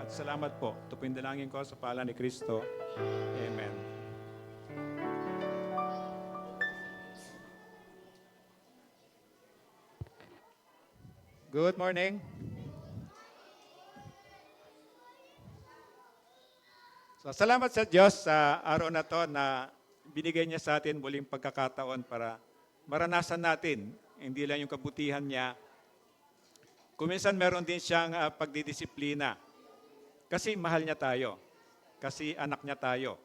Salamat po. Ito po yung dalangin ko sa pala ni Kristo. Amen. Good morning. So, salamat sa Diyos sa araw na to na binigay niya sa atin muling pagkakataon para maranasan natin, hindi lang yung kabutihan niya. Kuminsan meron din siyang pagdidisiplina. Kasi mahal niya tayo. Kasi anak niya tayo.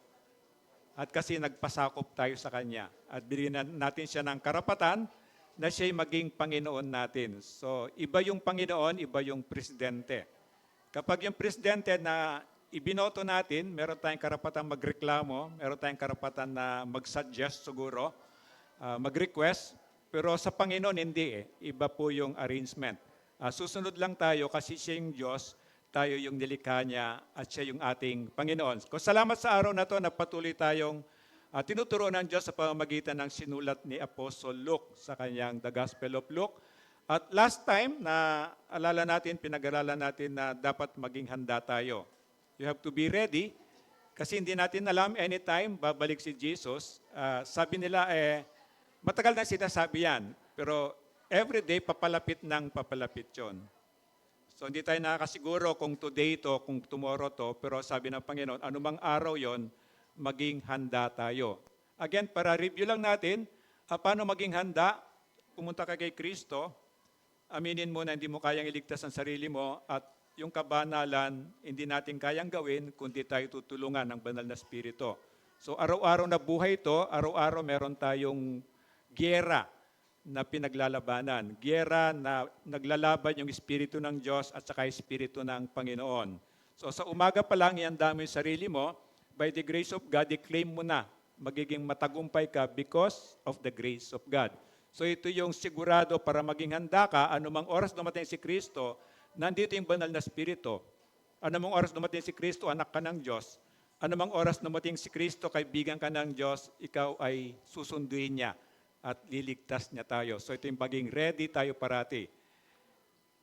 At kasi nagpasakop tayo sa Kanya. At binigyan natin siya ng karapatan na siya'y maging Panginoon natin. So, iba yung Panginoon, iba yung Presidente. Kapag yung Presidente na ibinoto natin, meron tayong karapatan magreklamo, meron tayong karapatan na mag-suggest siguro, mag-request, pero sa Panginoon hindi eh. Iba po yung arrangement. Susunod lang tayo kasi siya yung Diyos, tayo yung nilikha niya at siya yung ating Panginoon. Kung salamat sa araw na to na patuloy tayong tinuturo ng Diyos sa pamamagitan ng sinulat ni Apostle Luke sa kanyang The Gospel of Luke. At last time na alala natin, pinag-aralan natin na dapat maging handa tayo. You have to be ready kasi hindi natin alam anytime babalik si Jesus. Sabi nila matagal na sinasabi yan, pero everyday papalapit ng papalapit yun. So hindi tayo nakakasiguro kung today to, kung tomorrow to, pero sabi ng Panginoon, anumang araw yon, maging handa tayo. Again, para review lang natin, paano maging handa, pumunta ka kay Kristo, aminin mo na hindi mo kayang iligtas ang sarili mo at yung kabanalan, hindi natin kayang gawin, kundi tayo tutulungan ng banal na Espiritu. So araw-araw na buhay ito, araw-araw meron tayong giyera na pinaglalabanan. Giyera na naglalaban yung Espiritu ng Diyos at saka Espiritu ng Panginoon. So sa umaga pa lang, ihanda mo yung sarili mo, by the grace of God, i-claim mo na, magiging matagumpay ka because of the grace of God. So ito yung sigurado para maging handa ka, anumang oras dumating si Kristo, nandito yung banal na Espiritu. Anumang oras dumating si Kristo, anak ka ng Diyos. Anumang oras dumating si Kristo, kaibigan ka ng Diyos, ikaw ay susunduin niya at liligtas niya tayo. So ito yung pagiging ready tayo parati.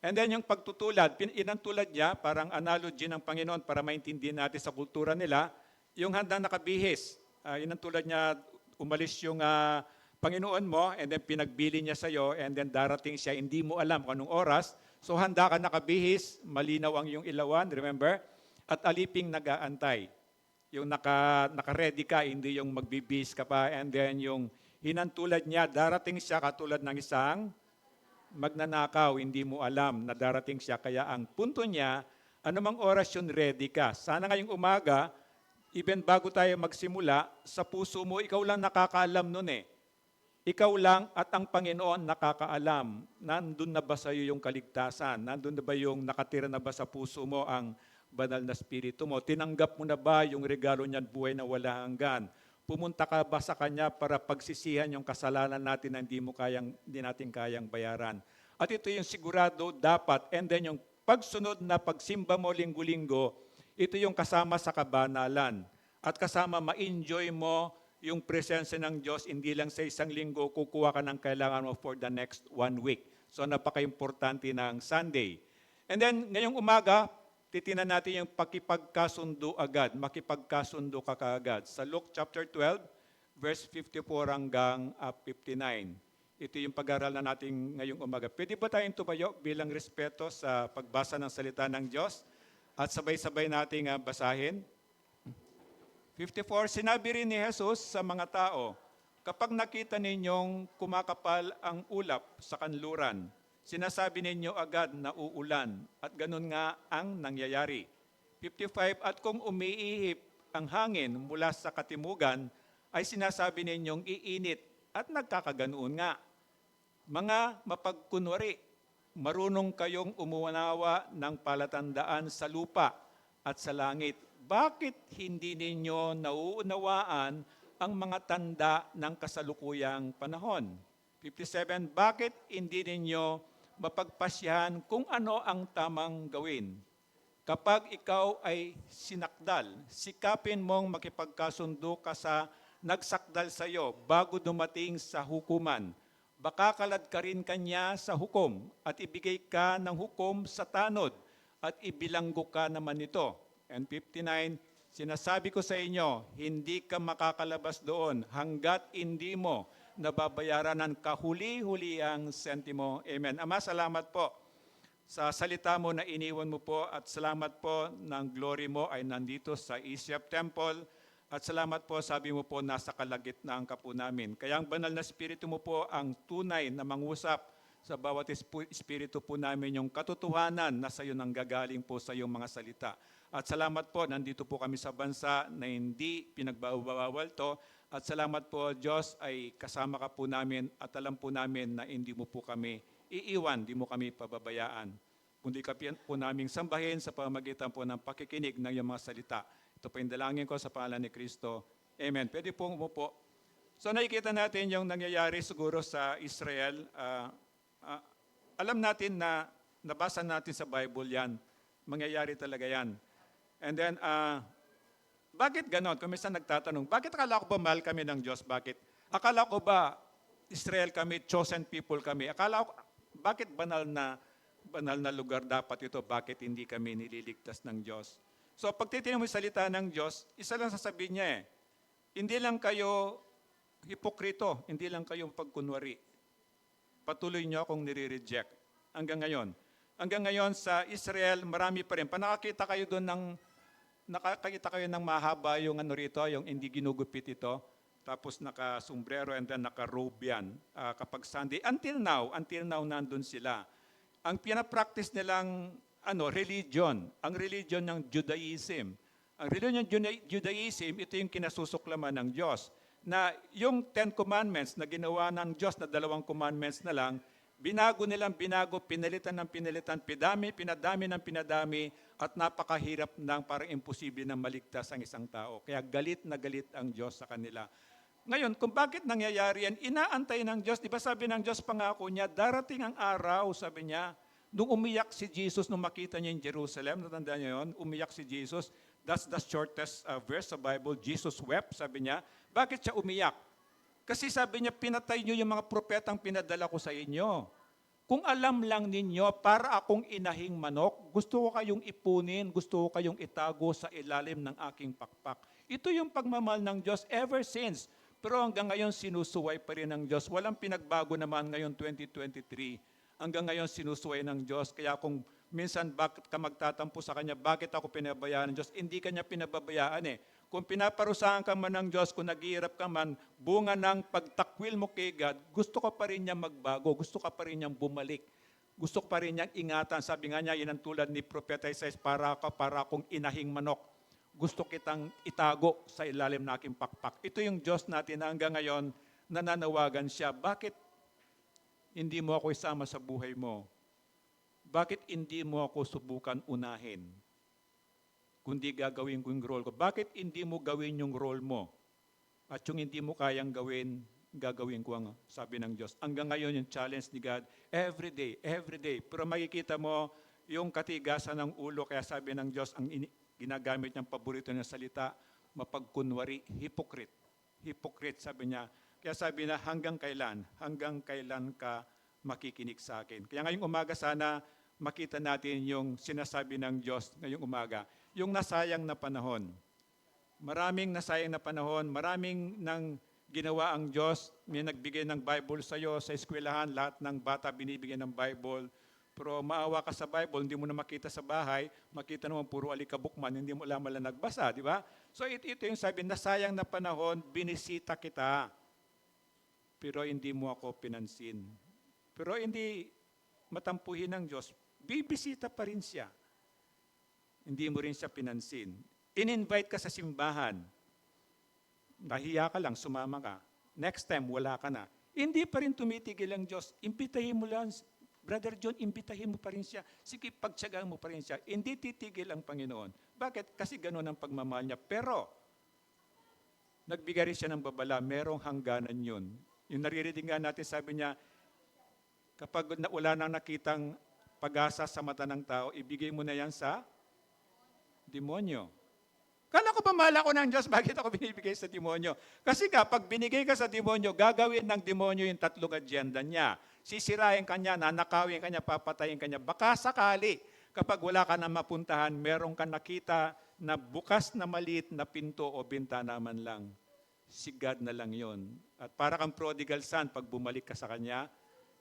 And then yung pagtutulad, inantulad niya, parang analogy ng Panginoon para maintindihan natin sa kultura nila, yung handang nakabihis. Inantulad niya, umalis yung Panginoon mo, and then pinagbili niya sa'yo, and then darating siya, hindi mo alam kung anong oras. So handa ka nakabihis, malinaw ang iyong ilawan, remember? At aliping nag-aantay. Yung naka-ready ka, hindi yung magbibihis ka pa, and then yung hinantulad niya, darating siya katulad ng isang magnanakaw, hindi mo alam na darating siya. Kaya ang punto niya, anumang oras yun, ready ka. Sana ngayong umaga, even bago tayo magsimula, sa puso mo, ikaw lang nakakaalam nun eh. Ikaw lang at ang Panginoon nakakaalam. Nandun na ba sa iyo yung kaligtasan? Nandun na ba yung nakatira na ba sa puso mo ang banal na Espiritu mo? Tinanggap mo na ba yung regalo niyan, buhay na wala hanggan? Pumunta ka ba sa Kanya para pagsisihan yung kasalanan natin na hindi natin kayang bayaran? At ito yung sigurado dapat, and then yung pagsunod na pagsimba mo linggo-linggo, ito yung kasama sa kabanalan. At kasama ma-enjoy mo yung presensya ng Diyos, hindi lang sa isang linggo, kukuha ka ng kailangan mo for the next 1 week. So napaka-importante ng Sunday. And then ngayong umaga, titinan natin yung pakipagkasundo agad, makipagkasundo ka kaagad. Sa Luke chapter 12, verse 54 hanggang 59. Ito yung pag-aaral na natin ngayong umaga. Pwede ba tayong tumayo bilang respeto sa pagbasa ng salita ng Diyos? At sabay-sabay nating basahin. 54, sinabi rin ni Jesus sa mga tao, kapag nakita ninyong kumakapal ang ulap sa kanluran, sinasabi ninyo agad na uulan at ganun nga ang nangyayari. 55, at kung umiihip ang hangin mula sa katimugan, ay sinasabi ninyong iinit at nagkakaganoon nga. Mga mapagkunwari, marunong kayong umunawa ng palatandaan sa lupa at sa langit. Bakit hindi ninyo nauunawaan ang mga tanda ng kasalukuyang panahon? 57, bakit hindi ninyo mapagpasyahan kung ano ang tamang gawin? Kapag ikaw ay sinakdal, sikapin mong makipagkasundo ka sa nagsakdal sa iyo bago dumating sa hukuman. Baka kalad ka rin kanya sa hukom at ibigay ka ng hukom sa tanod at ibilanggo ka naman nito. And 59, sinasabi ko sa inyo, hindi ka makakalabas doon hanggat hindi mo nababayaran ng kahuli-huliang sentimo. Amen. Ama, salamat po sa salita mo na iniwan mo po at salamat po ng glory mo ay nandito sa Isyap Temple at salamat po, sabi mo po, nasa kalagitnaan ka po namin. Kaya ang banal na Espiritu mo po ang tunay na mangusap sa bawat espiritu po namin yung katotohanan na sa iyo nang gagaling po sa iyong mga salita. At salamat po, nandito po kami sa bansa na hindi pinagbawal to. At salamat po, Diyos, ay kasama ka po namin at alam po namin na hindi mo po kami iiwan, hindi mo kami pababayaan. Kundi ka po naming sambahin sa pamamagitan po ng pakikinig ng iyong mga salita. Ito po yung dalangin ko sa pangalan ni Kristo. Amen. Pwede po umupo. So nakikita natin yung nangyayari siguro sa Israel. Alam natin na nabasa natin sa Bible yan. Mangyayari talaga yan. And then, bakit ganon? Kung minsan nagtatanong, bakit akala ko ba mahal kami ng Diyos? Bakit? Akala ko ba Israel kami, chosen people kami? Akala ko, bakit banal na lugar dapat ito? Bakit hindi kami nililigtas ng Diyos? So pag titingnan mo yung salita ng Diyos, isa lang sasabihin niya hindi lang kayo hipokrito, hindi lang kayong pagkunwari. Patuloy niyo akong nire-reject. Hanggang ngayon. Hanggang ngayon sa Israel, marami pa rin. Nakakita kayo ng mahaba yung rito, yung hindi ginugupit ito. Tapos naka-sombrero and then naka-robe yan. Kapag Sunday, until now nandun sila. Ang pinapractice nilang religion, ang religion ng Judaism. Ang religion ng Judaism, ito yung kinasusuklaman ng Diyos. Na yung 10 Commandments na ginawa ng Diyos na 2 commandments na lang, binago, pinalitan ng pinalitan, pinadami ng pinadami, at napakahirap ng parang imposible na maligtas ang isang tao. Kaya galit na galit ang Diyos sa kanila. Ngayon, kung bakit nangyayari yan, inaantay ng Diyos. Di ba sabi ng Diyos, pangako niya, darating ang araw, sabi niya, nung umiyak si Jesus, nung makita niya in Jerusalem, natandaan niyo yun, umiyak si Jesus. That's the shortest verse sa Bible. Jesus wept, sabi niya. Bakit siya umiyak? Kasi sabi niya, pinatay niyo yung mga propetang pinadala ko sa inyo. Kung alam lang ninyo, para akong inahing manok, gusto ko kayong ipunin, gusto ko kayong itago sa ilalim ng aking pakpak. Ito yung pagmamahal ng Diyos ever since. Pero hanggang ngayon, sinusuway pa rin ng Diyos. Walang pinagbago naman ngayon 2023. Hanggang ngayon sinusuway ng Diyos. Kaya kung minsan bakit ka magtatampo sa Kanya, bakit ako pinabayaan ng Diyos? Hindi Kanya pinababayaan Kung pinaparusahan ka man ng Diyos, kung naghihirap ka man, bunga ng pagtakwil mo kay God, gusto ka pa rin niya magbago, gusto ka pa rin niyang bumalik. Gusto ka pa rin niyang ingatan. Sabi nga niya, yun ang tulad ni Propeta Isaiah, para akong inahing manok. Gusto kitang itago sa ilalim ng aking pakpak. Ito yung Diyos natin na hanggang ngayon nananawagan siya. Bakit hindi mo ako isama sa buhay mo? Bakit hindi mo ako subukan unahin? Kundi gagawin ko yung role ko. Bakit hindi mo gawin yung role mo? At yung hindi mo kayang gawin, gagawin ko ang sabi ng Diyos. Hanggang ngayon yung challenge ni God, every day. Pero makikita mo yung katigasan ng ulo, kaya sabi ng Diyos, ang ginagamit niyang paborito ng salita, mapagkunwari, hypocrite. Hypocrite, sabi niya. Kaya sabi na, hanggang kailan ka makikinig sa akin? Kaya ngayong umaga sana makita natin yung sinasabi ng Diyos ngayong umaga. Yung nasayang na panahon. Maraming nasayang na panahon, maraming nang ginawa ang Diyos. May nagbigay ng Bible sa iyo, sa eskwelahan, lahat ng bata binibigyan ng Bible. Pero maawa ka sa Bible, hindi mo na makita sa bahay, makita naman puro alikabukman, hindi mo alam nagbasa, di ba? So ito yung sabi, nasayang na panahon, binisita kita. Pero hindi mo ako pinansin. Pero hindi matampuhin ng Diyos, bibisita pa rin siya. Hindi mo rin siya pinansin. In-invite ka sa simbahan. Nahiya ka lang, sumama ka. Next time, wala ka na. Hindi pa rin tumitigil ang Diyos. Imbitahin mo lang, Brother John, imbitahin mo pa rin siya. Sige, pagtsagaan mo pa rin siya. Hindi titigil ang Panginoon. Bakit? Kasi gano'n ang pagmamahal niya. Pero, nagbigay rin siya ng babala, merong hangganan yun. Yung naririnig nga natin, sabi niya, kapag wala nang nakitang pag-asa sa mata ng tao, ibigay mo na yan sa demonyo. Kala ko ba mahal ako ng Diyos? Bakit ako binibigay sa demonyo? Kasi kapag binigay ka sa demonyo, gagawin ng demonyo yung 3 agenda niya. Sisirain ka niya, nanakawin ka niya, papatayin ka niya. Baka sakali, Kapag wala ka na mapuntahan, meron ka nakita na bukas na maliit na pinto o bintana man lang, si God na lang yon. At para kang prodigal son, pag bumalik ka sa Kanya,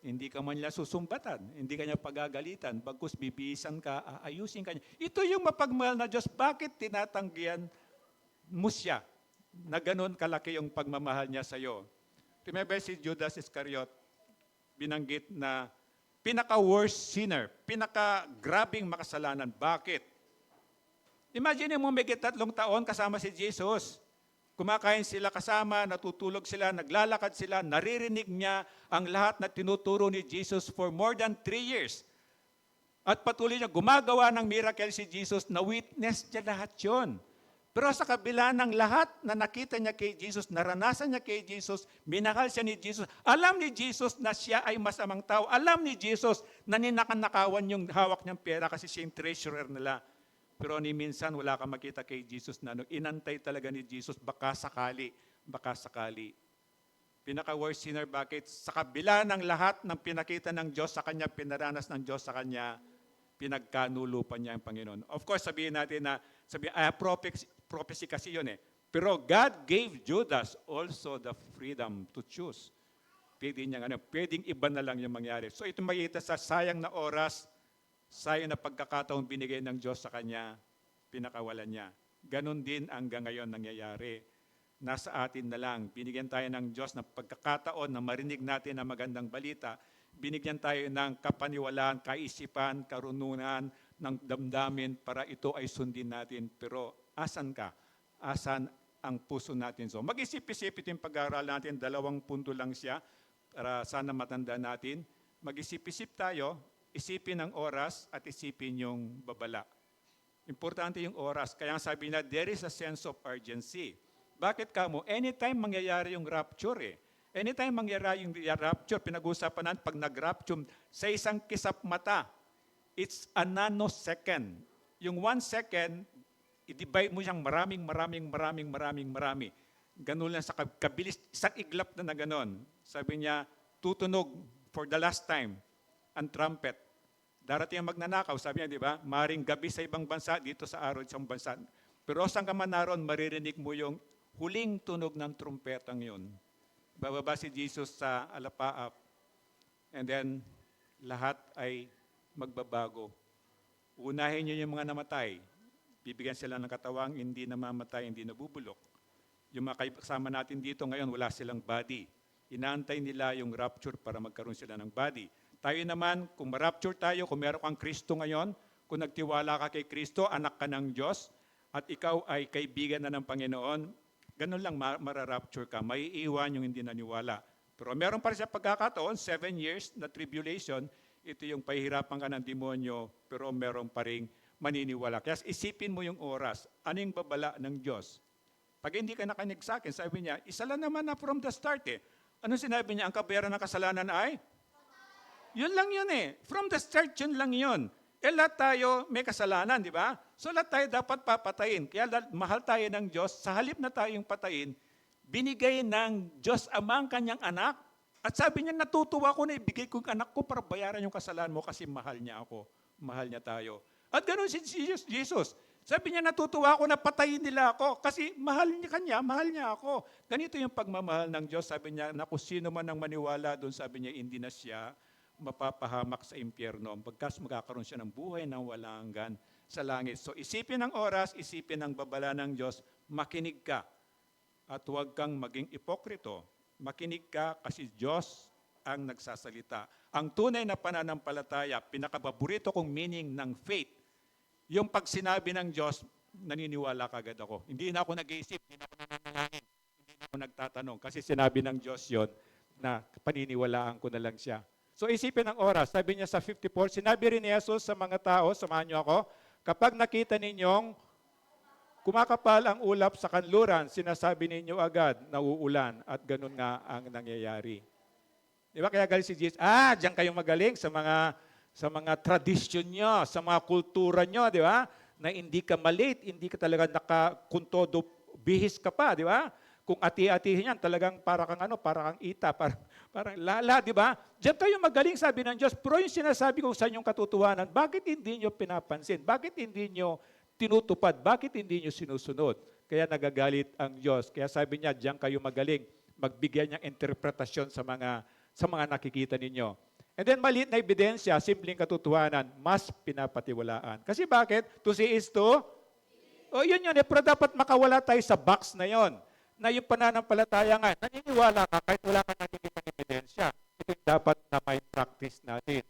hindi ka man niya susumbatan, hindi ka niya pagagalitan, bagkus bibisan ka, aayusin ka niya. Ito yung mapagmahal na Diyos. Bakit tinatanggihan mo siya na ganun kalaki yung pagmamahal niya sa iyo? Remember si Judas Iscariot, binanggit na pinaka-worst sinner, pinaka-grabing makasalanan. Bakit? Imagine mo may 3 taon kasama si Jesus. Kumakain sila kasama, natutulog sila, naglalakad sila, naririnig niya ang lahat na tinuturo ni Jesus for more than 3 years. At patuloy niya, gumagawa ng miracle si Jesus, na witness niya lahat yun. Pero sa kabila ng lahat na nakita niya kay Jesus, naranasan niya kay Jesus, minahal siya ni Jesus, alam ni Jesus na siya ay masamang tao, alam ni Jesus na ninakanakawan yung hawak niyang pera kasi siya yung treasurer nila. Pero ni minsan wala kang makita kay Jesus na inantay talaga ni Jesus, baka sakali. Pinaka-worst sinner, bakit? Sa kabila ng lahat ng pinakita ng Diyos sa kanya, pinaranas ng Diyos sa kanya, pinagkanulo pa niya ang Panginoon. Of course, sabihin natin na, prophecy kasi yun eh. Pero God gave Judas also the freedom to choose. Pwedeng iba na lang yung mangyari. So ito makikita sa sayang na oras, sayang na pagkakataong binigay ng Diyos sa kanya, pinakawalan niya. Ganon din hanggang ngayon nangyayari. Nasa atin na lang. Binigyan tayo ng Diyos ng pagkakataon na marinig natin ang magandang balita. Binigyan tayo ng kapaniwalaan, kaisipan, karununan, ng damdamin para ito ay sundin natin. Pero asan ka? Asan ang puso natin? So mag-isip-isip ito yung pag-aaral natin. 2 punto lang siya para sana matanda natin. Mag-isip-isip tayo, isipin ang oras at isipin yung babala. Importante yung oras. Kaya sabi na, there is a sense of urgency. Bakit kamo? Anytime mangyayari yung rapture eh. Anytime mangyayari yung rapture, pinag-uusapan natin pag nag-rapture, sa isang kisap mata, it's a nanosecond. Yung 1 second, i-divide mo siyang marami. Ganun lang sa kabilis, isang iglap na ganon. Sabi niya, tutunog for the last time ang trumpet. Darating ang magnanakaw, sabi niya, di ba? Maring gabi sa ibang bansa, dito sa araw sa isang bansa. Pero saan ka man naroon, maririnig mo yung huling tunog ng trumpetang yun. Bababa si Jesus sa alapaap. And then, lahat ay magbabago. Unahin niyo yung mga namatay. Bibigyan sila ng katawang hindi namamatay, hindi nabubulok. Yung mga kasama natin dito ngayon, wala silang body. Inaantay nila yung rapture para magkaroon sila ng body. Tayo naman, kung ma-rapture tayo, kung meron kang Kristo ngayon, kung nagtiwala ka kay Kristo, anak ka ng Diyos, at ikaw ay kaibigan na ng Panginoon, ganun lang mara-rapture ka, maiiwan yung hindi naniwala. Pero meron pa rin siya pagkakataon, 7 years na tribulation, ito yung pahihirapan ka ng demonyo, pero meron pa rin maniniwala. Kaya isipin mo yung oras, ano yung babala ng Diyos? Pag hindi ka nakinig sa akin, sabi niya, isa lang naman na from the start eh. Ano sinabi niya? Ang kabayaran ng kasalanan ay? Yun lang yun eh. From the start, yun lang yun. Lahat tayo may kasalanan, di ba? So lahat tayo dapat papatayin. Kaya mahal tayo ng Diyos, sa halip na tayong patayin, binigay ng Diyos Ama ang kanyang anak. At sabi niya, natutuwa ko na ibigay ko ang anak ko para bayaran yung kasalanan mo kasi mahal niya ako. Mahal niya tayo. At ganoon si Jesus. Sabi niya, natutuwa ako na patayin nila ako kasi mahal niya ako. Ganito yung pagmamahal ng Diyos. Sabi niya, na kung sino man ang maniwala doon, sabi niya, hindi na siya mapapahamak sa impyerno. Pagkas magkakaroon siya ng buhay ng walang hanggan sa langit. So isipin ang oras, isipin ang babala ng Diyos, makinig ka. At huwag kang maging ipokrito. Makinig ka kasi Diyos ang nagsasalita. Ang tunay na pananampalataya, pinakapaborito kong meaning ng faith, yung pag sinabi ng Diyos, naniniwala kagad ako. Hindi na ako nag-iisip, hindi na ako nananalangin, hindi na ako nagtatanong. Kasi sinabi ng Diyos yon na paniniwalaan ko na lang siya. So isipin ang oras. Sabi niya sa 54, sinabi rin ni Jesus sa mga tao, samahan niyo ako, kapag nakita ninyong kumakapal ang ulap sa kanluran, sinasabi ninyo agad na uulan at ganun nga ang nangyayari. Di ba kaya galing si Jesus? Diyan kayong magaling sa mga tradisyon nyo, sa mga kultura nyo, di ba? Na hindi ka malate, hindi ka talaga nakakuntodo, bihis ka pa, di ba? kung ati-atihin yan, talagang para kang ano, para kang ita, parang lala, di ba? Diyan kayo magaling, sabi ng Diyos. Pero yung sinasabi ko sa inyong katotohanan, bakit hindi nyo pinapansin? Bakit hindi nyo tinutupad? Bakit hindi nyo sinusunod? Kaya nagagalit ang Diyos. Kaya sabi niya, diyan kayo magaling, magbigay niyang interpretasyon sa mga nakikita ninyo. And then maliit na ebidensya, simpleng katotohanan, mas pinapatiwalaan. Kasi bakit? To see is to? O yun yun, pero dapat makawala tayo sa box na yon. Na yung pananampalataya nga, naniniwala ka kahit wala kang nakikita ebidensya. Ito yung dapat na may practice natin.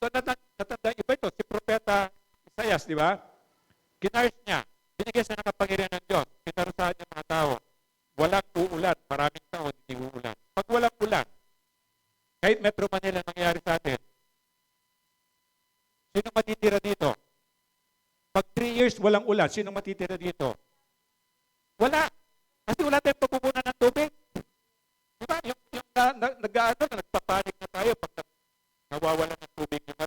So natandaan iba ito, si Propeta Isaias, di ba? Kinars niya, binigyan siya ng kapangyarihan ng Diyos, pinarusahan niya mga tao. Walang uulan, maraming taon hindi uulan. Pag walang ulan, kahit Metro Manila nangyayari sa atin, sino matitira dito? Pag 3 years walang ulan, sino matitira dito? Wala. Kasi wala tayong pagpupunan ng tubig. Diba? Yung nagpapanik na tayo pag nawawala ng tubig yung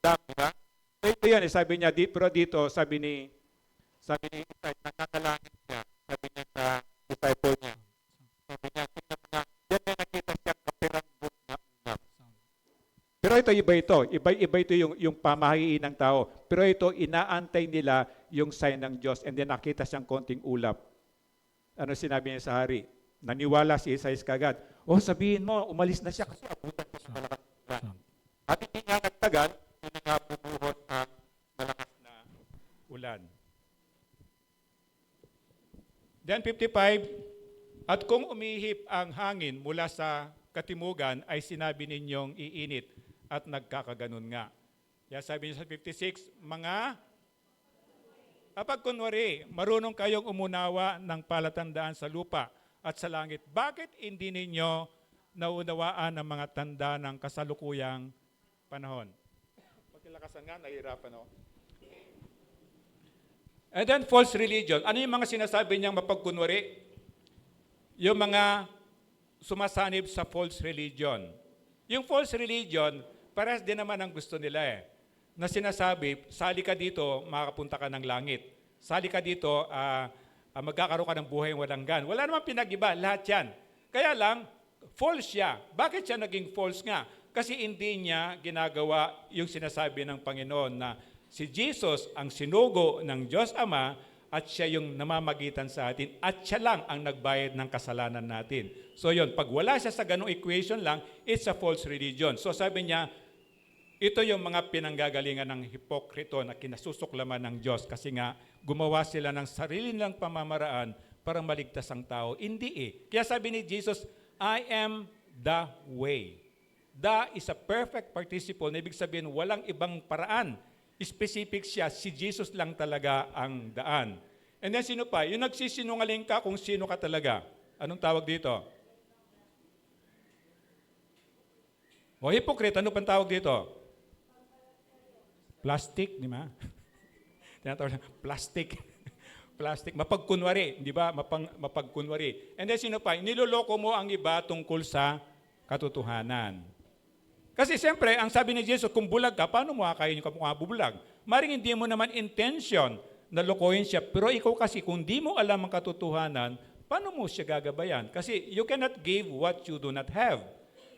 dam, diba? So ito yun, sabi niya, pero dito, sabi ni Isaiah, nananalangin niya, sabi niya sa disciple niya, sabi niya, tingnan mo nga, yan may nakita siya kapiranggot na ungap. Pero iba ito yung pamahiin ng tao. Pero ito, inaantay nila yung sign ng Diyos. And then nakita siyang konting ulap. Ano sinabi niya sa hari? Naniwala si Isaiah kagad. Oh, sabihin mo, umalis na siya kasi abutan pa sa malakas na ulan. At hindi nga nagtagal, hindi nga bumuhos ang malakas na ulan. Then 55, at kung umihip ang hangin mula sa katimugan, ay sinabi ninyong iinit at nagkakaganon nga. Kaya sabi niya sa 56, kapag kunwari, marunong kayong umunawa ng palatandaan sa lupa at sa langit, bakit hindi ninyo naunawaan ang mga tanda ng kasalukuyang panahon? Pagkilakasan nga, nahihirapan ako. And then false religion. Ano yung mga sinasabi niyang mapagkunwari? Yung mga sumasanib sa false religion. Yung false religion, parehas din naman ang gusto nila na sinasabi, sali ka dito, makakapunta ka ng langit. Sali ka dito, magkakaroon ka ng buhay walang gan. Wala naman pinag-iba, lahat yan. Kaya lang, false siya. Bakit siya naging false nga? Kasi hindi niya ginagawa yung sinasabi ng Panginoon na si Jesus ang sinugo ng Diyos Ama at siya yung namamagitan sa atin at siya lang ang nagbayad ng kasalanan natin. So yun, pag wala siya sa ganung equation lang, it's a false religion. So sabi niya, ito yung mga pinanggagalingan ng hipokrito na kinasusuklaman ng Diyos kasi nga gumawa sila ng sarili nilang pamamaraan para maligtas ang tao. Hindi Kaya sabi ni Jesus, I am the way. The is a perfect participle na ibig sabihin walang ibang paraan. Specific siya, si Jesus lang talaga ang daan. And then sino pa? Yung nagsisinungaling ka kung sino ka talaga. Anong tawag dito? O hypocrite, ano pang tawag dito? Plastic, di ba? Tinatawag plastic. Plastic. Mapagkunwari, di ba? Mapagkunwari. And then sino pa? Niloloko mo ang iba tungkol sa katotohanan. Kasi siyempre, ang sabi ni Jesus, kung bulag ka, paano mo kakainin ka mukha bubulag? Maring hindi mo naman intention na lokohin siya. Pero ikaw kasi, kung di mo alam ang katotohanan, paano mo siya gagabayan? Kasi you cannot give what you do not have.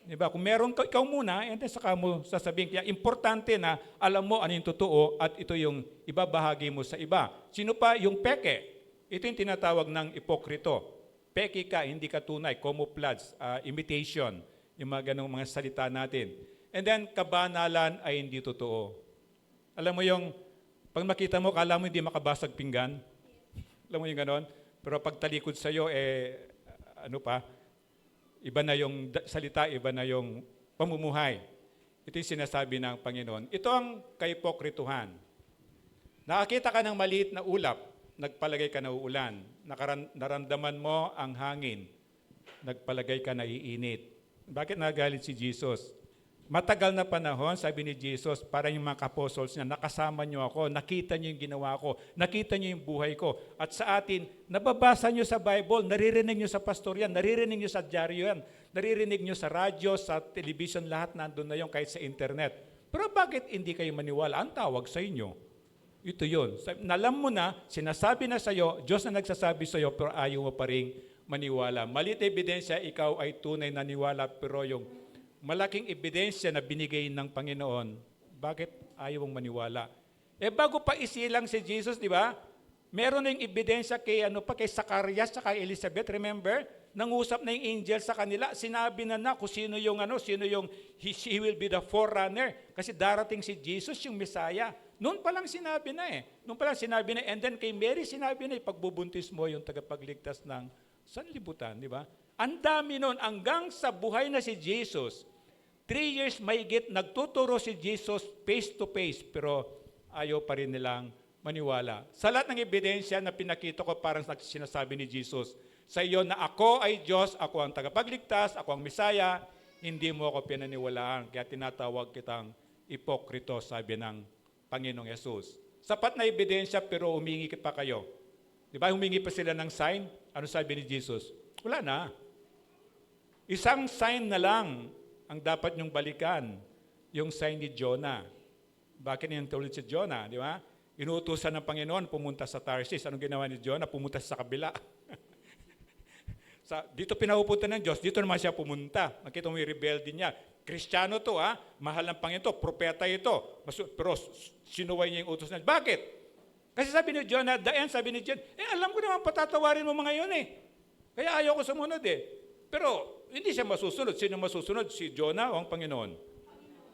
Diba? Kung meron ka, ikaw muna, and then saka mo sasabihin. Kaya importante na alam mo ano yung totoo at ito yung ibabahagi mo sa iba. Sino pa? Yung peke. Ito yung tinatawag ng ipokrito. Peke ka, hindi ka tunay. Camouflage, imitation. Yung mga ganong mga salita natin. And then, kabanalan ay hindi totoo. Alam mo yung, pag makita mo, kala mo hindi makabasag pinggan. Alam mo yung ganon? Pero pag talikod sa'yo, iba na yung salita, iba na yung pamumuhay. Ito yung sinasabi ng Panginoon. Ito ang kaipokrituhan. Nakakita ka ng maliit na ulap, nagpalagay ka na uulan. Naramdaman mo ang hangin, nagpalagay ka na iinit. Bakit nagalit si Jesus? Matagal na panahon, sabi ni Jesus, para yung mga apostles niya, nakasama niyo ako, nakita niyo yung ginawa ko, nakita niyo yung buhay ko. At sa atin, nababasa niyo sa Bible, naririnig niyo sa pastor yan, naririnig niyo sa dyaryo yan, naririnig niyo sa radyo, sa television, lahat nandun na yung kahit sa internet. Pero bakit hindi kayo maniwala? Ang tawag sa inyo. Ito yun. Nalam mo na, sinasabi na sa'yo, Diyos na nagsasabi sa'yo, pero ayaw mo pa rin maniwala. Malit na ebidensya, ikaw ay tunay na niwala, pero yung malaking ebidensya na binigay ng Panginoon, bakit ayaw mong maniwala? Bago pa isilang si Jesus, di ba? Meron na yung ebidensya kay, kay Zacarias at kay Elizabeth, remember? Nangusap na yung angel sa kanila, sinabi na kung sino yung, he will be the forerunner. Kasi darating si Jesus, yung Messiah. Noon pa lang sinabi na Noon pa lang sinabi na. And then kay Mary sinabi na, pagbubuntis mo yung tagapagligtas ng sanlibutan, di ba? Ang dami noon, hanggang sa buhay na si Jesus, 3 years mahigit, nagtuturo si Jesus face to face, pero ayaw pa rin nilang maniwala. Sa lahat ng ebidensya na pinakita ko, parang sinasabi ni Jesus, sa iyo na ako ay Diyos, ako ang tagapagligtas, ako ang Messiah, hindi mo ako pinaniwalaan, kaya tinatawag kitang ipokrito, sabi ng Panginoong Yesus. Sapat na ebidensya, pero humingi pa kayo. Di ba, humingi pa sila ng sign? Ano sabi ni Jesus? Wala na. Isang sign na lang ang dapat nyong balikan, yung sign ni Jonah. Bakit niyang tulad si Jonah, di ba? Inuutusan ng Panginoon, pumunta sa Tarsis. Anong ginawa ni Jonah? Pumunta sa kabila. Dito pinapupunta ng Diyos, dito naman siya pumunta. Nakita mo yung rebelde niya. Kristiyano to, mahal ng Panginoon to, propeta ito. Pero sinuway niya yung utos niya. Bakit? Kasi sabi ni Jonah, sabi ni John, alam ko naman patatawarin mo mga yun Kaya ayaw ko sumunod Pero hindi siya masusunod. Sino masusunod? Si Jonah o ang Panginoon?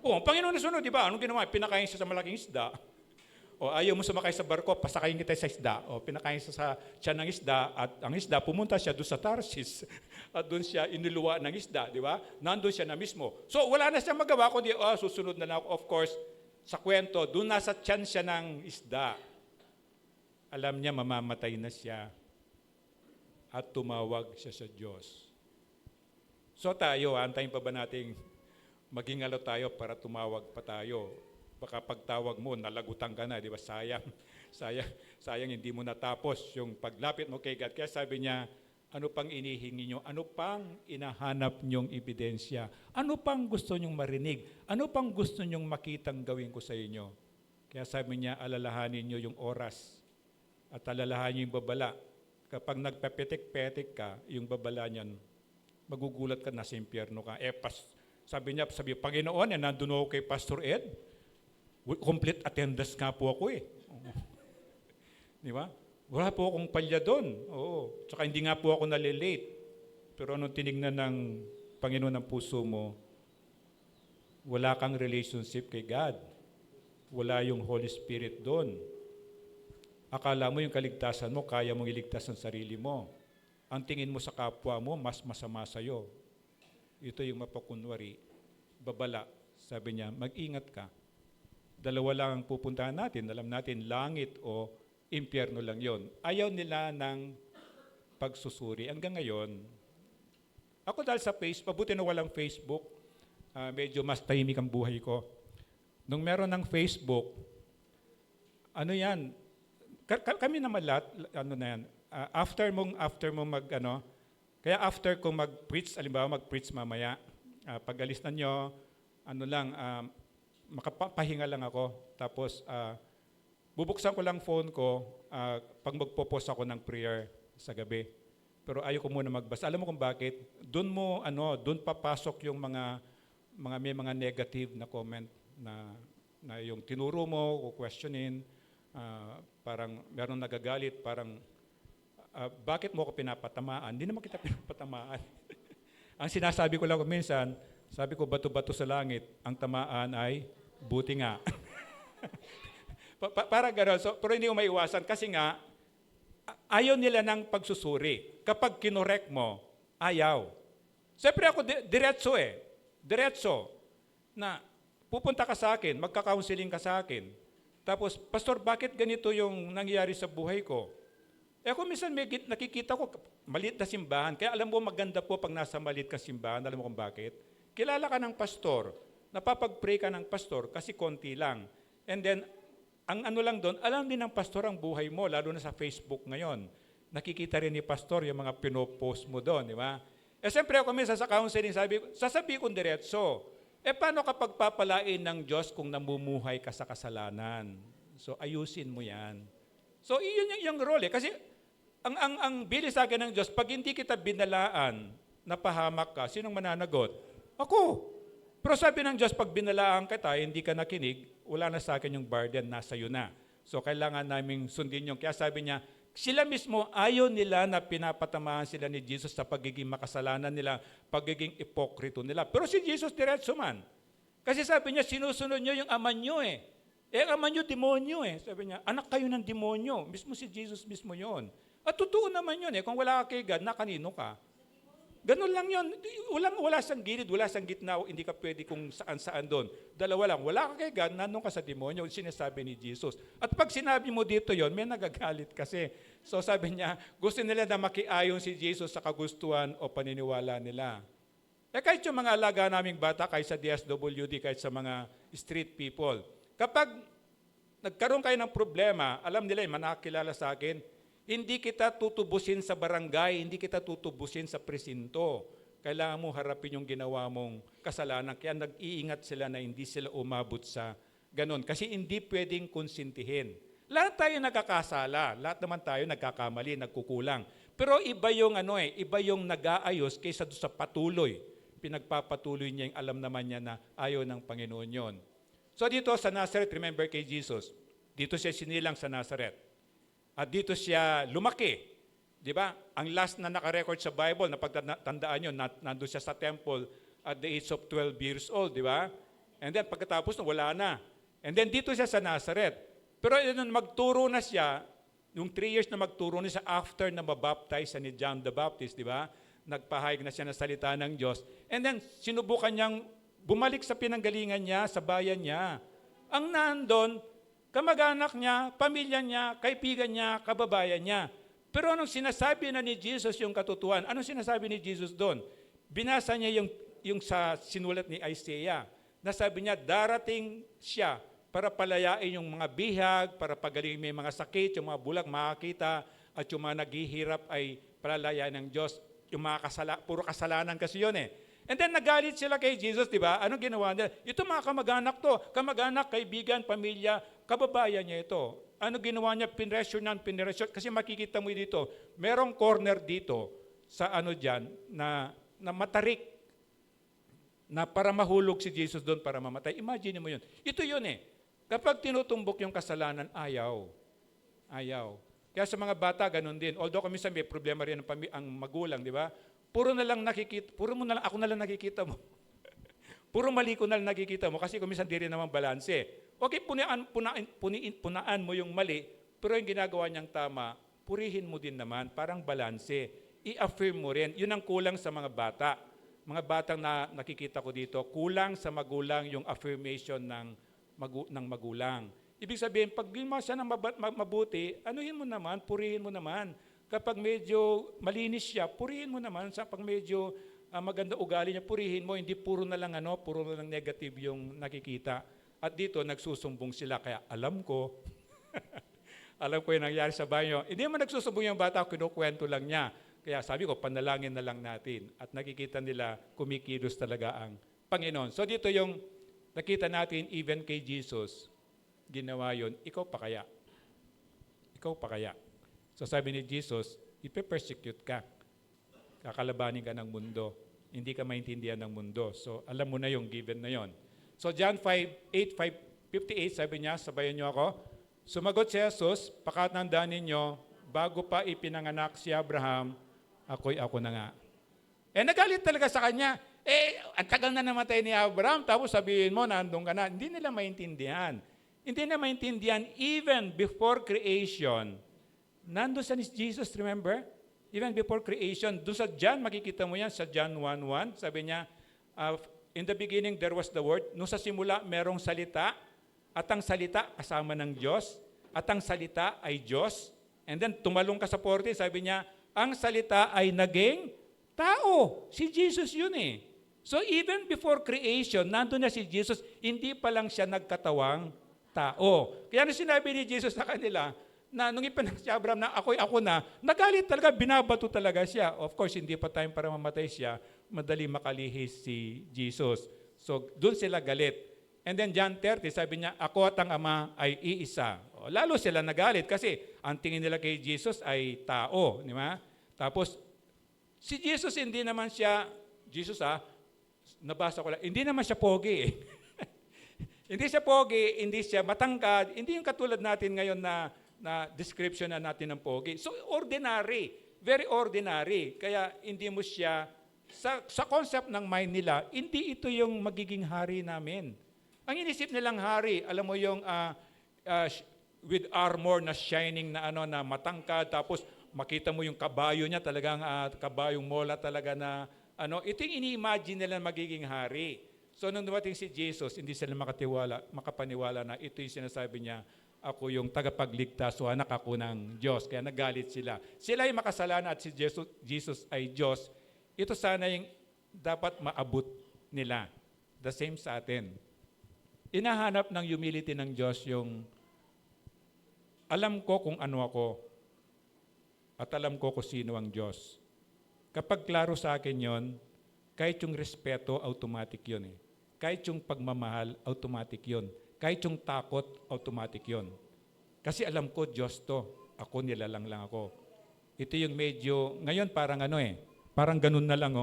Ang Panginoon nasunod, di ba? Anong ginawa? Pinakain siya sa malaking isda. Ayaw mo sumakay sa barko, pasakayin kita sa isda. Pinakain siya sa tiyan ng isda, at ang isda, pumunta siya doon sa Tarsis. At doon siya iniluwa ng isda, di ba? Nandun siya na mismo. So wala na siya magawa, kundi susunod na ako. Of course, sa kwento, doon nasa tiyan siya ng isda. Alam niya, mamamatay na siya. At tumawag siya sa Diyos. So tayo, antayin pa ba nating maging tayo para tumawag pa tayo? Baka pagtawag mo, nalagutan ka na, di ba? Sayang hindi mo natapos yung paglapit mo kay God. Kaya sabi niya, ano pang inihingi nyo? Ano pang inahanap nyong ebidensya? Ano pang gusto nyong marinig? Ano pang gusto nyong makitang gawin ko sa inyo? Kaya sabi niya, alalahanin nyo yung oras at alalahanin nyo yung babala. Kapag nagpapetik-petik ka, yung babala niyan, magugulat ka na sa impyerno ka. Sabi niya, Panginoon, nandun ako kay Pastor Ed. Complete attendance nga po ako Di ba? Wala po akong palya doon. Tsaka hindi nga po ako nalilate. Pero anong tinignan ng Panginoon ng puso mo, wala kang relationship kay God. Wala yung Holy Spirit doon. Akala mo yung kaligtasan mo, kaya mong iligtas ang sarili mo. Ang tingin mo sa kapwa mo, mas masama sa'yo. Ito yung mapakunwari. Babala. Sabi niya, mag-ingat ka. Dalawa lang ang pupuntahan natin. Alam natin, langit o impyerno lang yon. Ayaw nila ng pagsusuri. Hanggang ngayon, ako dahil sa Facebook, mabuti na walang Facebook, medyo mas tahimik ang buhay ko. Nung meron ng Facebook, kami naman lahat, after mong after ko mag-preach, alimbawa mag-preach mamaya, pag alis na nyo, makapahinga lang ako. Tapos, bubuksan ko lang phone ko pag magpo-post ako ng prayer sa gabi. Pero ayoko muna magbasa. Alam mo kung bakit? Doon papasok yung may mga negative na comment na yung tinuro mo, questionin, parang meron nagagalit, parang bakit mo ako pinapatamaan? Hindi naman kita pinapatamaan. Ang sinasabi ko lang minsan, sabi ko, bato-bato sa langit, ang tamaan ay buti nga. Para gano'n. Pero hindi mo maiwasan kasi nga, ayaw nila ng pagsusuri. Kapag kinorek mo, ayaw. Siyempre ako, diretso. Na pupunta ka sa akin, magka-counseling ka sa akin. Tapos, Pastor, bakit ganito yung nangyayari sa buhay ko? Kung minsan nakikita ko, maliit na simbahan. Kaya alam mo, maganda po pag nasa maliit ka simbahan. Alam mo kung bakit? Kilala ka ng pastor, napapag-pray ka ng pastor kasi konti lang. And then, ang lang doon, alam din ng pastor ang buhay mo, lalo na sa Facebook ngayon. Nakikita rin ni pastor yung mga pinopost mo doon, di ba? Siyempre ako minsan sa counseling, sasabi kong diretso, paano kapag papalain ng Diyos kung namumuhay ka sa kasalanan? So ayusin mo yan. So iyon yung role eh. Kasi ang bilis sa akin ng Diyos, pag hindi kita binalaan, napahamak ka, sinong mananagot? Ako. Pero sabi ng Diyos, pag binalaan kita, hindi ka nakinig, wala na sa akin yung burden, nasa iyo na. So kailangan naming sundin yung. Kaya sabi niya, sila mismo ayaw nila na pinapatamaan sila ni Jesus sa pagiging makasalanan nila, pagiging ipokrito nila. Pero si Jesus diretso man. Kasi sabi niya, sinusunod niyo yung ama niyo eh. Ang ama niyo, demonyo eh. Sabi niya, anak kayo ng demonyo. Mismo si Jesus mismo yon. At totoo naman yun eh. Kung wala ka kay God, na kanino ka? Ganun lang yun. Wala sang gilid, wala sang gitna, hindi ka pwede kung saan-saan doon. Dalawa lang. Wala ka kay God, nandun ka sa demonyo, sinasabi ni Jesus. At pag sinabi mo dito yon, may nagagalit kasi. So sabi niya, gusto nila na makiayon si Jesus sa kagustuhan o paniniwala nila. Kahit yung mga alaga naming bata, kahit sa DSWD, kahit sa mga street people, kapag nagkaroon kayo ng problema, alam nila, manakilala sa akin, hindi kita tutubusin sa barangay, hindi kita tutubusin sa presinto. Kailangan mo harapin yung ginawa mong kasalanan. Kaya nag-iingat sila na hindi sila umabot sa ganun. Kasi hindi pwedeng konsintihin. Lahat tayo nagkakasala, lahat naman tayo nagkakamali, nagkukulang. Pero iba yung iba yung nag-aayos kaysa doon sa patuloy. Pinagpapatuloy niya yung alam naman niya na ayaw ng Panginoon yon. So dito sa Nazareth, remember kay Jesus, dito siya sinilang sa Nazareth. At dito siya lumaki. Di ba? Ang last na nakarecord sa Bible, na pagtandaan nyo, nandun siya sa temple at the age of 12 years old. Di ba? And then pagkatapos, wala na. And then dito siya sa Nazareth. Pero nung magturo na siya, yung 3 years na magturo na siya after na mabaptize siya ni John the Baptist, di ba? Nagpahayag na siya ng salita ng Diyos. And then sinubukan niyang bumalik sa pinanggalingan niya, sa bayan niya. Ang nandun, kamag-anak niya, pamilya niya, kaibigan niya, kababayan niya. Pero anong sinasabi na ni Jesus yung katotohanan? Anong sinasabi ni Jesus doon? Binasa niya yung sa sinulat ni Isaiah. Nasabi niya, darating siya para palayain yung mga bihag, para pagalingin may mga sakit, yung mga bulag makakita, at yung mga naghihirap ay palalayain ng Diyos. Yung mga puro kasalanan kasi yun eh. And then nagalit sila kay Jesus, di ba? Anong ginawa nila? Ito mga kamag-anak to. Kamag-anak, kaibigan, pamilya, kababayan niya ito. Ano ginawa niya? Pinresyon. Kasi makikita mo dito, merong corner dito sa dyan na matarik na para mahulog si Jesus doon para mamatay. Imagine mo yun. Ito yun eh. Kapag tinutumbok yung kasalanan, ayaw. Kaya sa mga bata, ganun din. Although kami may problema rin ang magulang, di ba? Ako na lang nakikita mo. Puro mali ko na lang nakikita mo kasi kuminsan di rin naman balanse. Okay, punaan mo yung mali, pero yung ginagawa niyang tama, purihin mo din naman, parang balanse. I-affirm mo rin. Yun ang kulang sa mga bata. Mga batang na nakikita ko dito, kulang sa magulang yung affirmation ng magulang. Ibig sabihin, pag ginawa siya ng mabuti, anuhin mo naman, purihin mo naman. Kapag medyo malinis siya, purihin mo naman. Pag medyo maganda ugali niya, purihin mo. Hindi puro na lang negative yung nakikita. At dito, nagsusumbong sila. Kaya alam ko yung nangyari sa banyo. Hindi mo nagsusumbong yung bata, kinukwento lang niya. Kaya sabi ko, panalangin na lang natin. At nakikita nila, kumikilos talaga ang Panginoon. So dito yung nakita natin, even kay Jesus, ginawa yun, ikaw pa kaya? So sabi ni Jesus, ipe-persecute ka. Kakalabanin ka ng mundo. Hindi ka maintindihan ng mundo. So alam mo na yung given na yon. So John 5:58, sabi niya, sabayan niyo ako. Sumagot si Jesus, pakatandaan ninyo, bago pa ipinanganak si Abraham, ako na nga. Nagalit talaga sa kanya. Ang tagal na namatay ni Abraham, tapos sabihin mo, nandun ka na. Hindi nila maintindihan. Even before creation, nandun sa Jesus, remember? Even before creation, doon sa John, makikita mo yan sa John 1:1. Sabi niya, in the beginning there was the Word. Noong sa simula, merong salita. At ang salita, kasama ng Diyos. At ang salita ay Diyos. And then, tumalong ka sa 40, sabi niya, ang salita ay naging tao. Si Jesus yun eh. So even before creation, nandun na si Jesus, hindi pa lang siya nagkatawang tao. Kaya nung sinabi ni Jesus sa kanila, na nung ipanang si Abraham na ako na, nagalit talaga, binabato talaga siya. Of course, hindi pa time para mamatay siya, madali makalihis si Jesus. So, doon sila galit. And then John 30, sabi niya, ako at ang Ama ay iisa. O, lalo sila nagalit kasi ang tingin nila kay Jesus ay tao, di ba? Tapos, si Jesus hindi naman siya, Jesus nabasa ko lang, hindi naman siya pogi eh. Hindi siya pogi, hindi siya matangkad, hindi yung katulad natin ngayon na description na natin ng pogi. So ordinary, very ordinary. Kaya hindi mo siya, sa concept ng mind nila, hindi ito yung magiging hari namin. Ang inisip nilang hari, alam mo yung with armor na shining na na matangkad, tapos makita mo yung kabayo niya, talagang kabayong mola talaga na ito yung ini-imagine nila magiging hari. So nung dumating si Jesus, hindi sila makapaniwala na ito yung sinasabi niya, ako yung tagapagligtas o anak ako ng Diyos. Kaya nagalit sila. Sila ay makasalanan at si Jesus ay Diyos. Ito sana yung dapat maabot nila. The same sa atin. Inahanap ng humility ng Diyos yung alam ko kung ano ako at alam ko kung sino ang Diyos. Kapag klaro sa akin yon, kahit yung respeto, automatic yun eh. Kahit yung pagmamahal, automatic yun. Kahit yung takot, automatic yun. Kasi alam ko, Diyos to. Ako, nilalang lang ako. Ito yung medyo, ngayon parang parang ganun na lang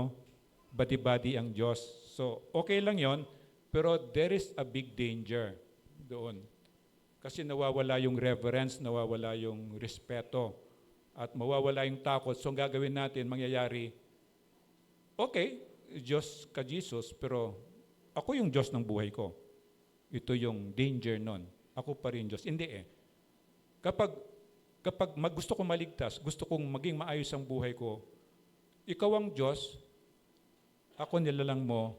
bati-bati ang Diyos. So, okay lang yon, pero there is a big danger doon. Kasi nawawala yung reverence, nawawala yung respeto, at mawawala yung takot. So, ang gagawin natin, mangyayari, okay, Diyos ka Jesus, pero ako yung Diyos ng buhay ko. Ito yung danger nun. Ako pa rin Diyos. Hindi eh. Kapag gusto kong maligtas, gusto kong maging maayos ang buhay ko, ikaw ang Diyos, ako nilalang mo,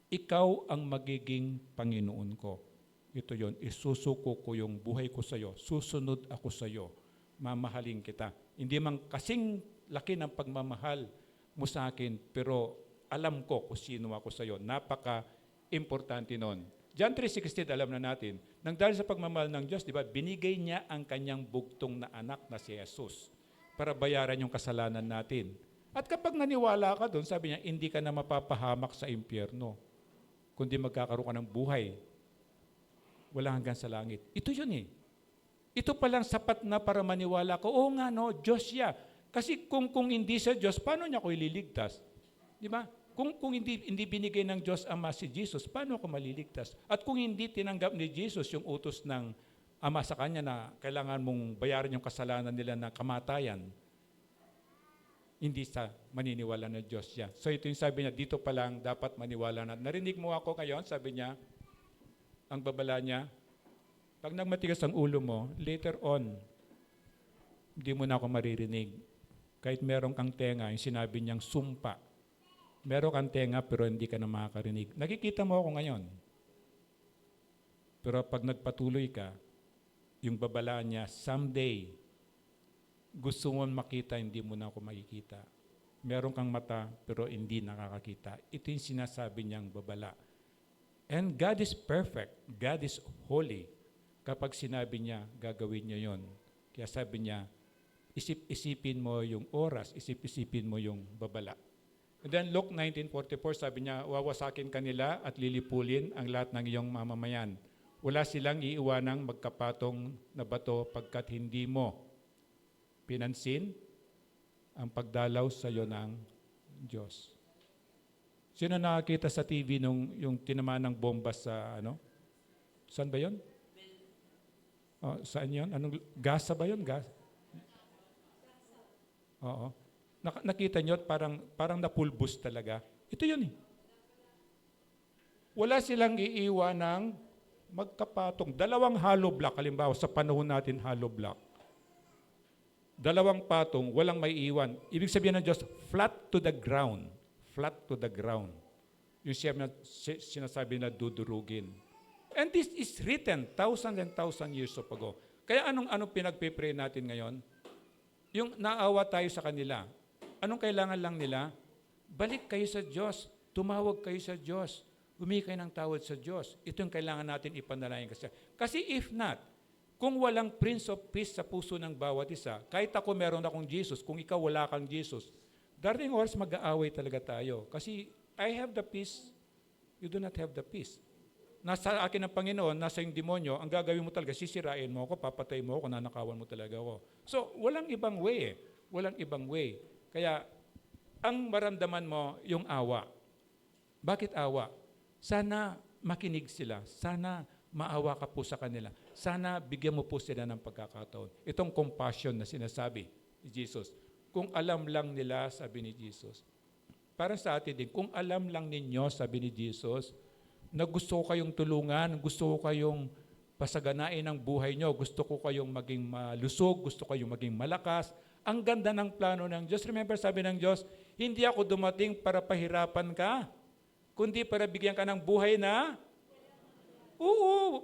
ikaw ang magiging Panginoon ko. Ito yon, isusuko ko yung buhay ko sa iyo, susunod ako sa iyo, mamahalin kita. Hindi man kasing laki ng pagmamahal mo sa akin, pero alam ko kung sino ako sa iyo. Napaka-importante nun. John 3:16, alam na natin, nang dahil sa pagmamahal ng Diyos, di ba, binigay niya ang kanyang bugtong na anak na si Jesus para bayaran yung kasalanan natin. At kapag naniwala ka doon, sabi niya, hindi ka na mapapahamak sa impyerno, kundi magkakaroon ka ng buhay. Wala hanggang sa langit. Ito yun eh. Ito palang sapat na para maniwala ko, oo nga no, Diyos siya. Kasi kung hindi siya Diyos, paano niya ako ililigtas? Di ba? Kung hindi binigay ng Diyos Ama si Jesus, paano ako maliligtas? At kung hindi tinanggap ni Jesus yung utos ng Ama sa Kanya na kailangan mong bayaran yung kasalanan nila ng kamatayan, hindi sa maniniwala na Diyos siya. So ito yung sabi niya, dito pa lang dapat maniwala na. Narinig mo ako ngayon, sabi niya, ang babala niya, pag nagmatigas ang ulo mo, later on, hindi mo na ako maririnig. Kahit meron kang tenga, yung sinabi niyang sumpa, meron kang tenga pero hindi ka na makakarinig. Nakikita mo ako ngayon. Pero pag nagpatuloy ka, yung babala niya, someday, gusto mo makita, hindi mo na ako makikita. Meron kang mata pero hindi nakakakita. Ito yung sinasabi niyang babala. And God is perfect. God is holy. Kapag sinabi niya, gagawin niya yon. Kaya sabi niya, isip-isipin mo yung oras, isip-isipin mo yung babala. And then Luke 19:44, sabi niya, wawasakin kanila at lilipulin ang lahat ng iyong mamamayan. Wala silang iiwanang magkapatong na bato pagkat hindi mo pinansin ang pagdalaw sa iyo ng Diyos. Sino nakakita sa TV nung yung tinamaan ng bomba sa Saan ba yun? Saan yun? Gaza ba yun? Oo. Nakita nyo, parang napulbos talaga. Ito yun eh. Wala silang iiwan ng magkapatong. 2 hollow block, halimbawa sa panahon natin hollow block. 2 patong, walang may iwan. Ibig sabihin ng Diyos, flat to the ground. Flat to the ground. Yung sinasabi na dudurugin. And this is written thousands and thousands years ago. Kaya anong pinagpipray natin ngayon? Yung naawa tayo sa kanila. Anong kailangan lang nila? Balik kayo sa Diyos. Tumawag kayo sa Diyos. Humingi kayo ng tawad sa Diyos. Ito yung kailangan natin ipanalangin kasi. Kasi if not, kung walang Prince of Peace sa puso ng bawat isa, kahit ako meron akong Jesus, kung ikaw wala kang Jesus, darating oras mag-aaway talaga tayo. Kasi I have the peace, you do not have the peace. nasa akin ang Panginoon, nasa yung demonyo, ang gagawin mo talaga, sisirain mo ako, papatay mo ako, nanakawan mo talaga ako. So, walang ibang way eh. Walang ibang way. Kaya, ang maramdaman mo, yung awa. Bakit awa? Sana makinig sila. Sana maawa ka po sa kanila. Sana bigyan mo po sila ng pagkakataon. Itong compassion na sinasabi ni Jesus. Kung alam lang nila, sabi ni Jesus. Parang sa atin din, kung alam lang ninyo, sabi ni Jesus, na gusto ko kayong tulungan, gusto ko kayong pasaganain ang buhay nyo, gusto ko kayong maging malusog, gusto ko kayong maging malakas. Ang ganda ng plano ng Diyos. Remember, sabi ng Diyos, hindi ako dumating para pahirapan ka, kundi para bigyan ka ng buhay na,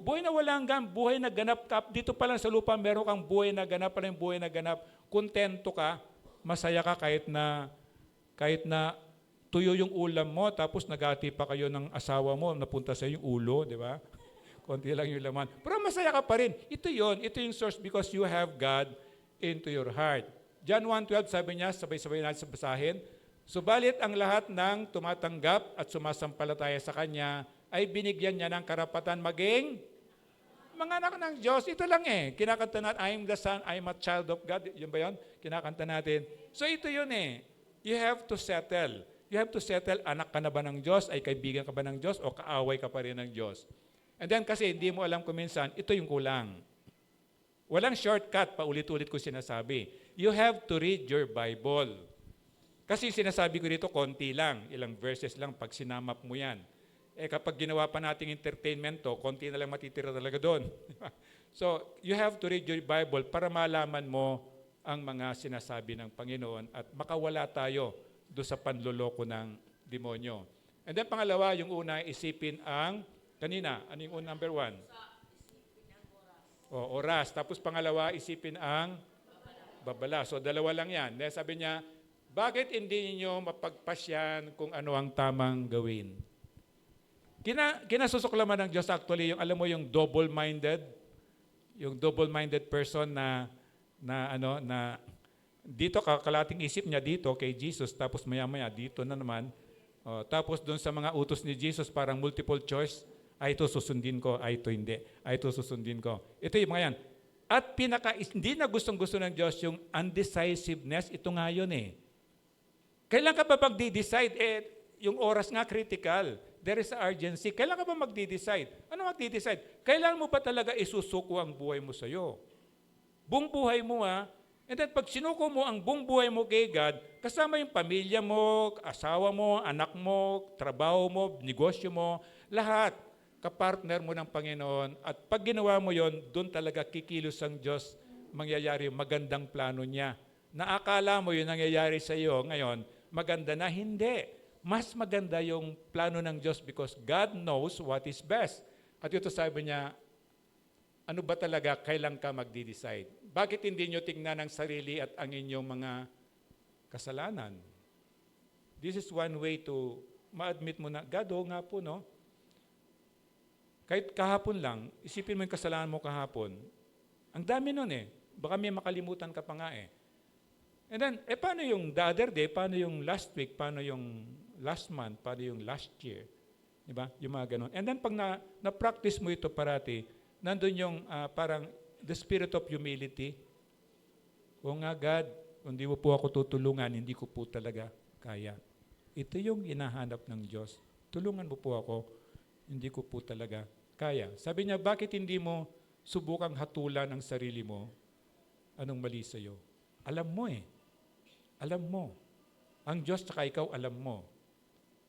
buhay na walang hanggan, buhay na ganap ka. Dito pa lang sa lupa, meron kang buhay na ganap, pa rin buhay na ganap. Kontento ka, masaya ka kahit na tuyo yung ulam mo, tapos nagati pa kayo ng asawa mo, napunta sa yung ulo, di ba? Konti lang yung laman. Pero masaya ka pa rin. Ito yung source because you have God into your heart. John 1:12, sabi niya, sabay-sabay natin sa basahin, subalit ang lahat ng tumatanggap at sumasampalataya sa Kanya ay binigyan niya ng karapatan maging mga anak ng Diyos. Ito lang eh. Kinakanta natin, I am the son, I am a child of God. Yun ba yun? Kinakanta natin. So ito yun eh. You have to settle. You have to settle, anak ka na ba ng Diyos, ay kaibigan ka ba ng Diyos, o kaaway ka pa rin ng Diyos. And then kasi hindi mo alam kung minsan, ito yung kulang. Walang shortcut, paulit-ulit ko sinasabi. You have to read your Bible. Kasi sinasabi ko dito, konti lang, ilang verses lang pag sinamap mo yan. Kapag ginawa pa nating entertainment to, konti na lang matitira talaga doon. So, you have to read your Bible para malaman mo ang mga sinasabi ng Panginoon at makawala tayo doon sa panloloko ng demonyo. And then pangalawa, yung una, isipin ang, kanina, ano yung number 1? Oras. Tapos pangalawa, isipin ang babala. So dalawa lang yan. Then sabi niya, bakit hindi niyo mapagpasyan kung ano ang tamang gawin? Kinasusuklaman ng Diyos actually, yung, alam mo yung double-minded person na dito kalating isip niya dito kay Jesus, tapos maya-maya dito na naman. Tapos doon sa mga utos ni Jesus, parang multiple choice, ay ito susundin ko, ay ito hindi, ay ito susundin ko. Ito yung mga yan. At hindi na gustong-gusto ng Diyos yung undecisiveness, ito nga yun eh. Kailan ka ba magdi-decide? Yung oras nga critical. There is urgency. Kailan ka ba magdi-decide? Ano magdi-decide? Kailan mo ba talaga isusuko ang buhay mo sa'yo? Buong buhay mo And then pag sinuko mo ang buong buhay mo kay God, kasama yung pamilya mo, asawa mo, anak mo, trabaho mo, negosyo mo, lahat, kapartner mo ng Panginoon. At pag ginawa mo yon, doon talaga kikilos ang Diyos, mangyayari yung magandang plano niya. Naakala mo yung nangyayari sa iyo ngayon, maganda na, hindi. Mas maganda yung plano ng Diyos because God knows what is best. At ito sabi niya, ano ba talaga, kailan ka magdi-decide? Bakit hindi nyo tingnan ang sarili at ang inyong mga kasalanan? This is one way to ma-admit mo na, God, nga po, no? Kahit kahapon lang, isipin mo yung kasalanan mo kahapon. Ang dami nun eh. Baka may makalimutan ka pa nga eh. And then, paano yung the other day? Paano yung last week? Paano yung last month? Paano yung last year? Diba? Yung mga ganun. And then, pag na-practice mo ito parati, nandun yung parang the spirit of humility. O nga God, kung di mo po ako tutulungan, hindi ko po talaga kaya. Ito yung hinahanap ng Diyos. Tulungan mo po ako, hindi ko po talaga kaya. Sabi niya, bakit hindi mo subukang hatulan ang sarili mo? Anong mali sa'yo? Alam mo eh. Alam mo. Ang Diyos tsaka ikaw, alam mo.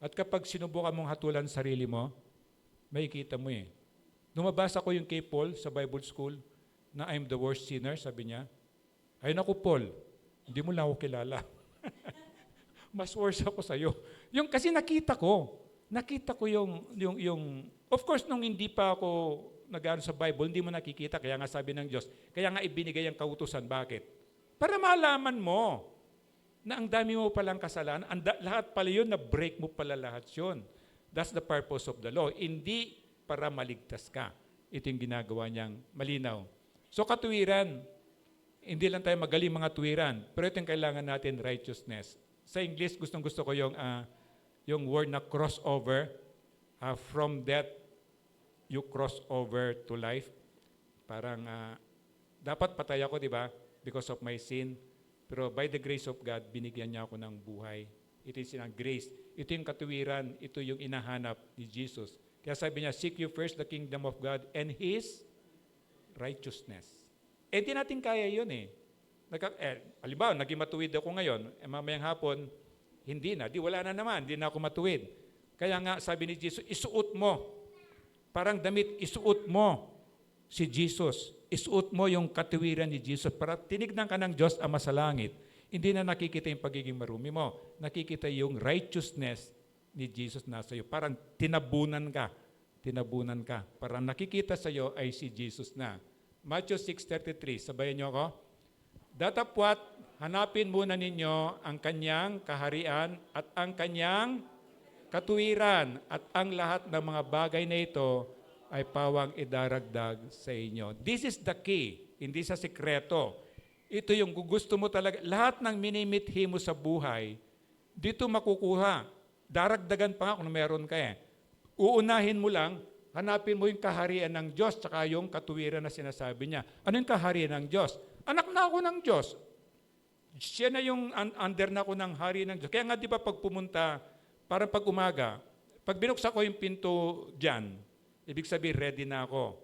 At kapag sinubukan mong hatulan ang sarili mo, makikita mo eh. Lumabasa ko yung kay Paul sa Bible School na I'm the worst sinner, sabi niya. Ay naku Paul, hindi mo lang ako kilala. Mas worse ako sa'yo. Kasi nakita ko yung of course, nung hindi pa ako nag-aaral sa Bible, hindi mo nakikita, kaya nga sabi ng Diyos, kaya nga ibinigay ang kautusan. Bakit? Para malaman mo na ang dami mo palang kasalanan, lahat pala yun, na-break mo pala lahat yun. That's the purpose of the law. Hindi para maligtas ka. Ito yung ginagawa niyang malinaw. So katuwiran, hindi lang tayo magaling mga tuwiran, pero ito yung kailangan natin, righteousness. Sa English, gustong-gusto ko yung word na crossover, from death you cross over to life. Parang dapat patay ako, di ba? Because of my sin. Pero by the grace of God, binigyan niya ako ng buhay. Ito yung sinang grace. Ito yung katuwiran. Ito yung inahanap ni Jesus. Kaya sabi niya, seek you first the kingdom of God and His righteousness. Eh, di natin kaya yun eh. Halimbawa, naging matuwid ako ngayon, mamayang hapon, hindi na. Di wala na naman, di na ako matuwid. Kaya nga, sabi ni Jesus, isuot mo. Parang damit, isuot mo si Jesus. Isuot mo yung katuwiran ni Jesus para tinignan ka ng Diyos Ama sa langit. Hindi na nakikita yung pagiging marumi mo. Nakikita yung righteousness ni Jesus nasa iyo. Parang tinabunan ka. Tinabunan ka. Parang nakikita sa iyo ay si Jesus na. Matthew 6:33, sabayan niyo ako. Datapwat, hanapin muna ninyo ang kanyang kaharian at ang kanyang katuwiran at ang lahat ng mga bagay na ito ay pawang idaragdag sa inyo. This is the key, hindi sa sikreto. Ito yung gusto mo talaga. Lahat ng minimithi mo sa buhay, dito makukuha. Daragdagan pa nga kung meron ka eh. Uunahin mo lang, hanapin mo yung kaharian ng Diyos tsaka yung katuwiran na sinasabi niya. Ano yung kaharian ng Diyos? Anak na ako ng Diyos. Siya na yung under na ako ng hari ng Diyos. Kaya nga di ba pag pumunta, parang pag umaga, pag binuksan ko yung pinto dyan, ibig sabihin ready na ako.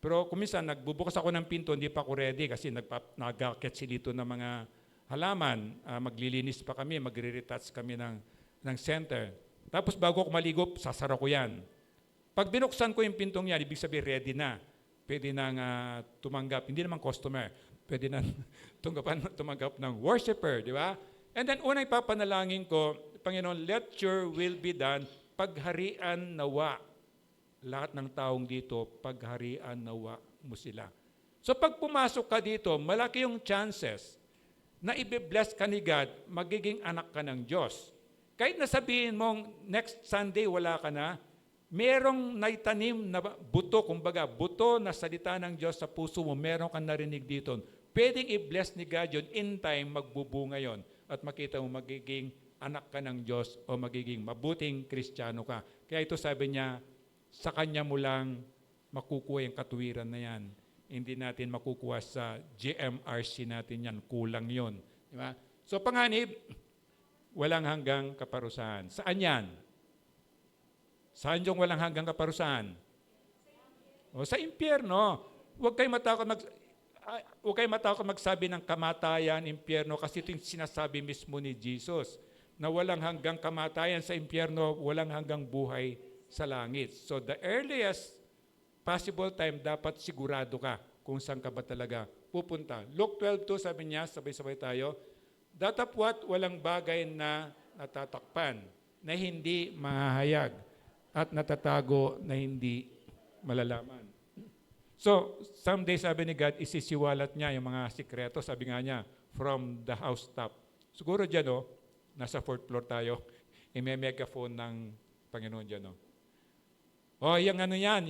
Pero kuminsan nagbubukas ako ng pinto, hindi pa ako ready kasi nag-akit silito ng mga halaman. Maglilinis pa kami, magre-retouch kami ng center. Tapos bago ako maligo, sasara ko yan. Pag binuksan ko yung pintong yan, ibig sabihin ready na. Pwede nang tumanggap, hindi naman customer, pwede nang tumanggap ng worshiper, di ba? And then unang ipapanalangin ko, Panginoon, let your will be done, pagharian nawa. Lahat ng taong dito, pagharian nawa mo sila. So pag pumasok ka dito, malaki yung chances na i-bless ka ni God, magiging anak ka ng Diyos. Kahit nasabihin mong next Sunday wala ka na, merong naitanim na buto, kumbaga, buto na salita ng Diyos sa puso mo, meron kang narinig dito. Pwedeng i-bless ni God yun, in time, magbubunga yon at makita mo magiging anak ka ng Diyos o magiging mabuting Kristiyano ka. Kaya ito sabi niya, sa Kanya mo lang makukuha yung katuwiran na yan. Hindi natin makukuha sa GMRC natin yan, kulang yon. Diba? So panganib, walang hanggang kaparusahan. Saan yan? Saan yung walang hanggang kaparusahan? O sa impyerno. Huwag kayo matakot magsabi ng kamatayan, impyerno, kasi ito yung sinasabi mismo ni Jesus, na walang hanggang kamatayan sa impyerno, walang hanggang buhay sa langit. So the earliest possible time, dapat sigurado ka kung saan ka ba talaga pupunta. Luke 12:2, sabi niya, sabay-sabay tayo, datapwat walang bagay na natatakpan, na hindi mahahayag, at natatago na hindi malalaman. So, someday, sabi ni God, isisiwalat niya yung mga sikreto. Sabi nga niya, from the housetop. Siguro dyan, nasa 4th floor tayo, i-megaphone ng Panginoon dyan. Yung ano yan,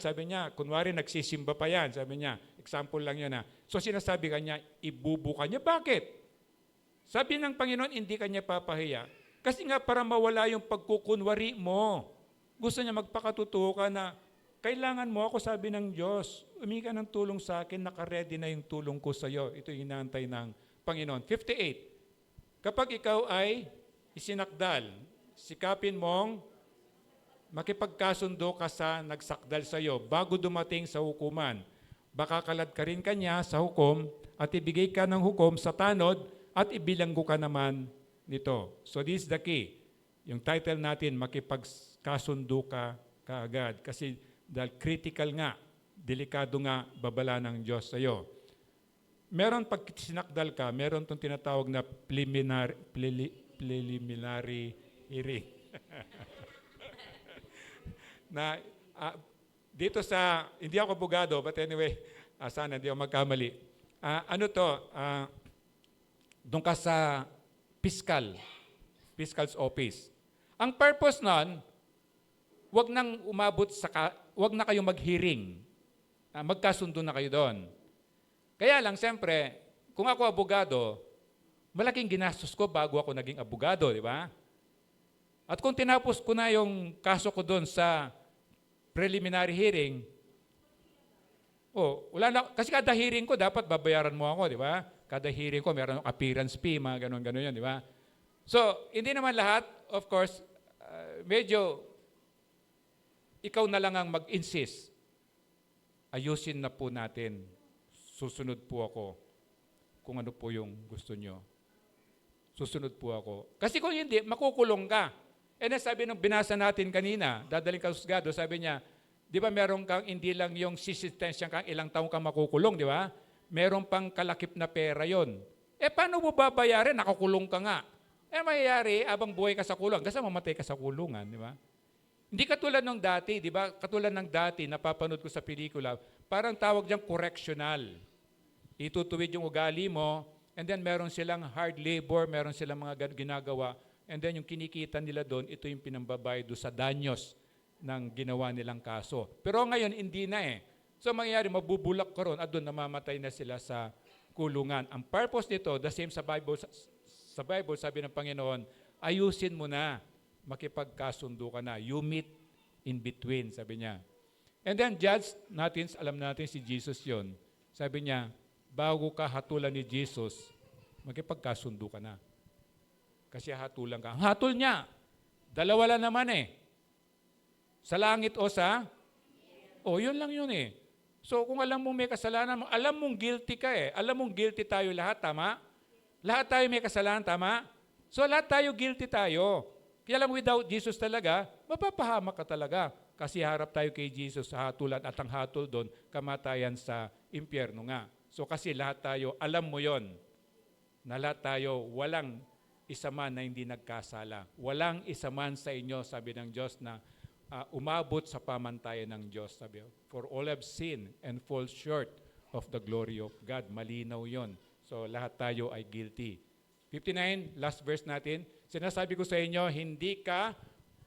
sabi niya, kunwari nagsisimba pa yan, sabi niya, example lang yun So, sinasabi kanya, ibubuka niya. Bakit? Sabi ng Panginoon, hindi kanya papahiya. Kasi nga para mawala yung pagkukunwari mo. Gusto niya magpakatotoo ka na kailangan mo ako, sabi ng Diyos. Humingi ka ng tulong sa akin, nakaredy na yung tulong ko sa iyo. Ito yung inaantay ng Panginoon. 58. Kapag ikaw ay isinakdal, sikapin mong makipagkasundo ka sa nagsakdal sa iyo bago dumating sa hukuman. Baka kalad ka rin kanya sa hukom at ibigay ka ng hukom sa tanod at ibilanggo ka naman nito. So this is the key. Yung title natin, makipagkasundo ka kaagad. Kasi dahil critical nga, delikado nga, babala ng Diyos sa iyo. Meron pag sinakdal ka, meron itong tinatawag na preliminary hearing. Na dito sa, hindi ako abogado, but anyway, sana hindi ako magkamali. Doon ka sa fiscal's office. Ang purpose nun, wag na kayong mag-hearing. Magkasundo na kayo doon. Kaya lang, siyempre, kung ako abogado, malaking ginastos ko bago ako naging abogado, di ba? At kung tinapos ko na yung kaso ko doon sa preliminary hearing, wala na, kasi kada hearing ko, dapat babayaran mo ako, di ba? Kada hearing ko, meron appearance fee, mga ganun-ganun yun, di ba? So, hindi naman lahat, of course, medyo ikaw na lang ang mag-insist. Ayusin na po natin. Susunod po ako kung ano po yung gusto nyo. Susunod po ako. Kasi kung hindi, makukulong ka. And then sabi nung binasa natin kanina, dadaling ka sa husgado, sabi niya, di ba meron kang hindi lang yung sisistensya kang ilang taong kang makukulong, di ba? Meron pang kalakip na pera yon. Paano mo babayarin? Nakakulong ka nga. Mayayari, abang buhay ka sa kulong, kasi mamatay ka sa kulungan, di ba? Hindi katulad ng dati, di ba? Katulad ng dati, napapanood ko sa pelikula, parang tawag diyang correctional. Itutuwid yung ugali mo, and then meron silang hard labor, meron silang mga ginagawa, and then yung kinikita nila doon, ito yung pinambabayad doon sa danyos ng ginawa nilang kaso. Pero ngayon, hindi na eh. So mangyayari, mabubulak ka ron at doon namamatay na sila sa kulungan. Ang purpose nito, the same sa Bible, sabi ng Panginoon, ayusin mo na, makipagkasundo ka na. You meet in between, sabi niya. And then judge natin, alam natin si Jesus yon. Sabi niya, bago ka hatulan ni Jesus, makipagkasundo ka na. Kasi hatulan ka. Ang hatol niya, dalawa lang naman eh. Sa langit o sa? Yun lang yun eh. So kung alam mong may kasalanan, alam mong guilty ka eh. Alam mong guilty tayo lahat, tama? Lahat tayo may kasalanan, tama? So lahat tayo guilty tayo. Kaya lang without Jesus talaga, mapapahamak ka talaga. Kasi harap tayo kay Jesus sa hatulan at ang hatol doon, kamatayan sa impyerno nga. So kasi lahat tayo, alam mo yon, na lahat tayo, walang isa man na hindi nagkasala. Walang isa man sa inyo, sabi ng Diyos, na umabot sa pamantayan ng Diyos. Sabi, for all have sinned and fall short of the glory of God. Malinaw yon. So lahat tayo ay guilty. 59, last verse natin. Sinasabi ko sa inyo, hindi ka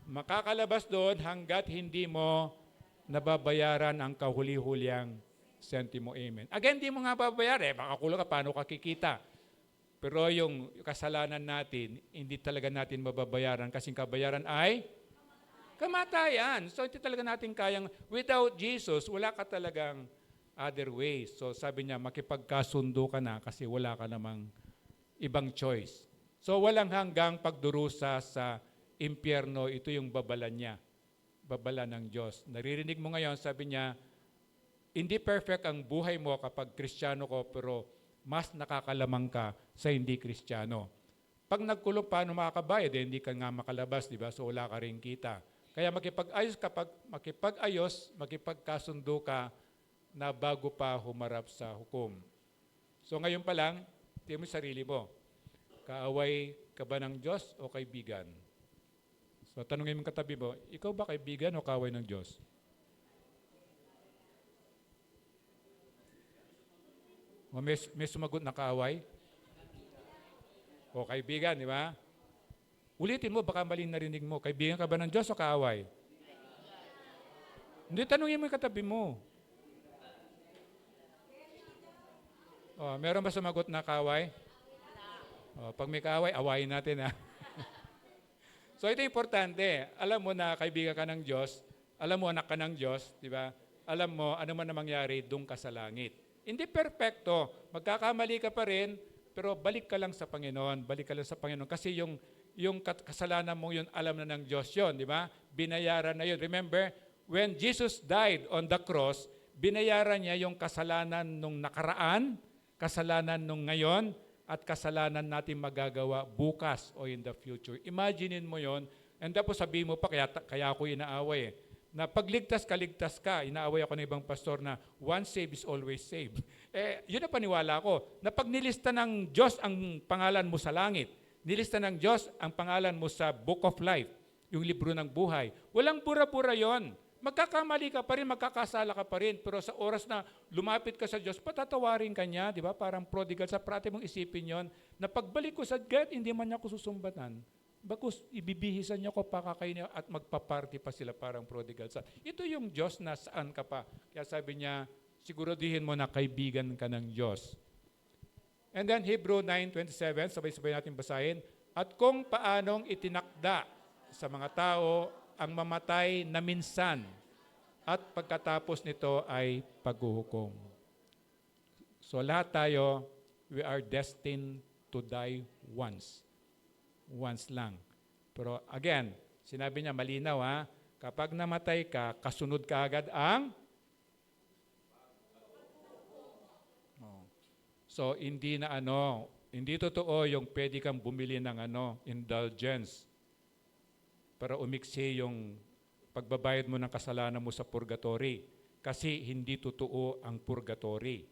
makakalabas doon hanggat hindi mo nababayaran ang kahuli-huliang sentimo. Amen. Again, hindi mo nga babayaran. Baka kulang ka, paano ka kikita? Pero yung kasalanan natin, hindi talaga natin mababayaran kasi kabayaran ay kamatayan. So hindi talaga natin kayang, without Jesus, wala ka talagang other way. So sabi niya, makipagkasundo ka na kasi wala ka namang ibang choice. So walang hanggang pagdurusa sa impyerno, ito yung babala niya. Babala ng Diyos. Naririnig mo ngayon, sabi niya, hindi perfect ang buhay mo kapag Kristiyano ko, pero mas nakakalamang ka sa hindi Kristiyano. Pag nagkulong, paano makakabayad? Hindi ka nga makalabas, di ba? So wala ka rin kita. Kaya makipagkasundo ka na bago pa humarap sa hukom. So ngayon pa lang, tingnan mo sarili mo. Kaaway ka ba ng Diyos o kaibigan? So tanungin mo katabi mo, ikaw ba kaibigan o kaaway ng Diyos? O may sumagot na kaaway? O kaibigan, di ba? Ulitin mo, baka maling narinig mo. Kaibigan ka ba ng Diyos o kaaway? Hindi, tanungin mo yung katabi mo. Meron ba sumagot na kaaway? Pag may kaaway, awayin natin ha. So ito importante. Alam mo na kaibigan ka ng Diyos, alam mo anak ka ng Diyos, di ba? Alam mo ano man na mangyari, doon ka sa langit. Hindi perfecto. Magkakamali ka pa rin, pero balik ka lang sa Panginoon. Balik ka lang sa Panginoon. Kasi yung kasalanan mo yun, alam na ng Diyos yun, di ba? Binayaran na yun. Remember, when Jesus died on the cross, binayaran niya yung kasalanan nung nakaraan, kasalanan nung ngayon, at kasalanan natin magagawa bukas o in the future. Imaginein mo yon, and tapos sabihin mo pa, kaya ako inaaway na pagligtas ka, inaaway ako ng ibang pastor na once saved is always saved. Yun na paniwala ko, na pag nilista ng Diyos ang pangalan mo sa langit, nilista ng Diyos ang pangalan mo sa Book of Life, yung libro ng buhay, walang pura-pura yon. Magkakamali ka pa rin, magkakasala ka pa rin, pero sa oras na lumapit ka sa Diyos, patatawarin ka niya, di ba? Parang prodigal, sa prate mong isipin yon, na pagbalik ko sa God, hindi man niya ako susumbatan. Bagus, ibibihisan niya ko, pakakain niya, at magpaparty pa sila parang prodigal. Ito yung Diyos na saan ka pa. Kaya sabi niya, siguraduhin mo na kaibigan ka ng Diyos. And then Hebrew 9:27, sabay-sabay natin basahin, at kung paanong itinakda sa mga tao ang mamatay na minsan at pagkatapos nito ay paghuhukom. So lahat tayo, we are destined to die once. Once lang. Pero again, sinabi niya malinaw ha, kapag namatay ka, kasunod ka agad ang So hindi na hindi totoo yung pwede kang bumili ng indulgence para umiksi yung pagbabayad mo ng kasalanan mo sa purgatory. Kasi hindi totoo ang purgatory.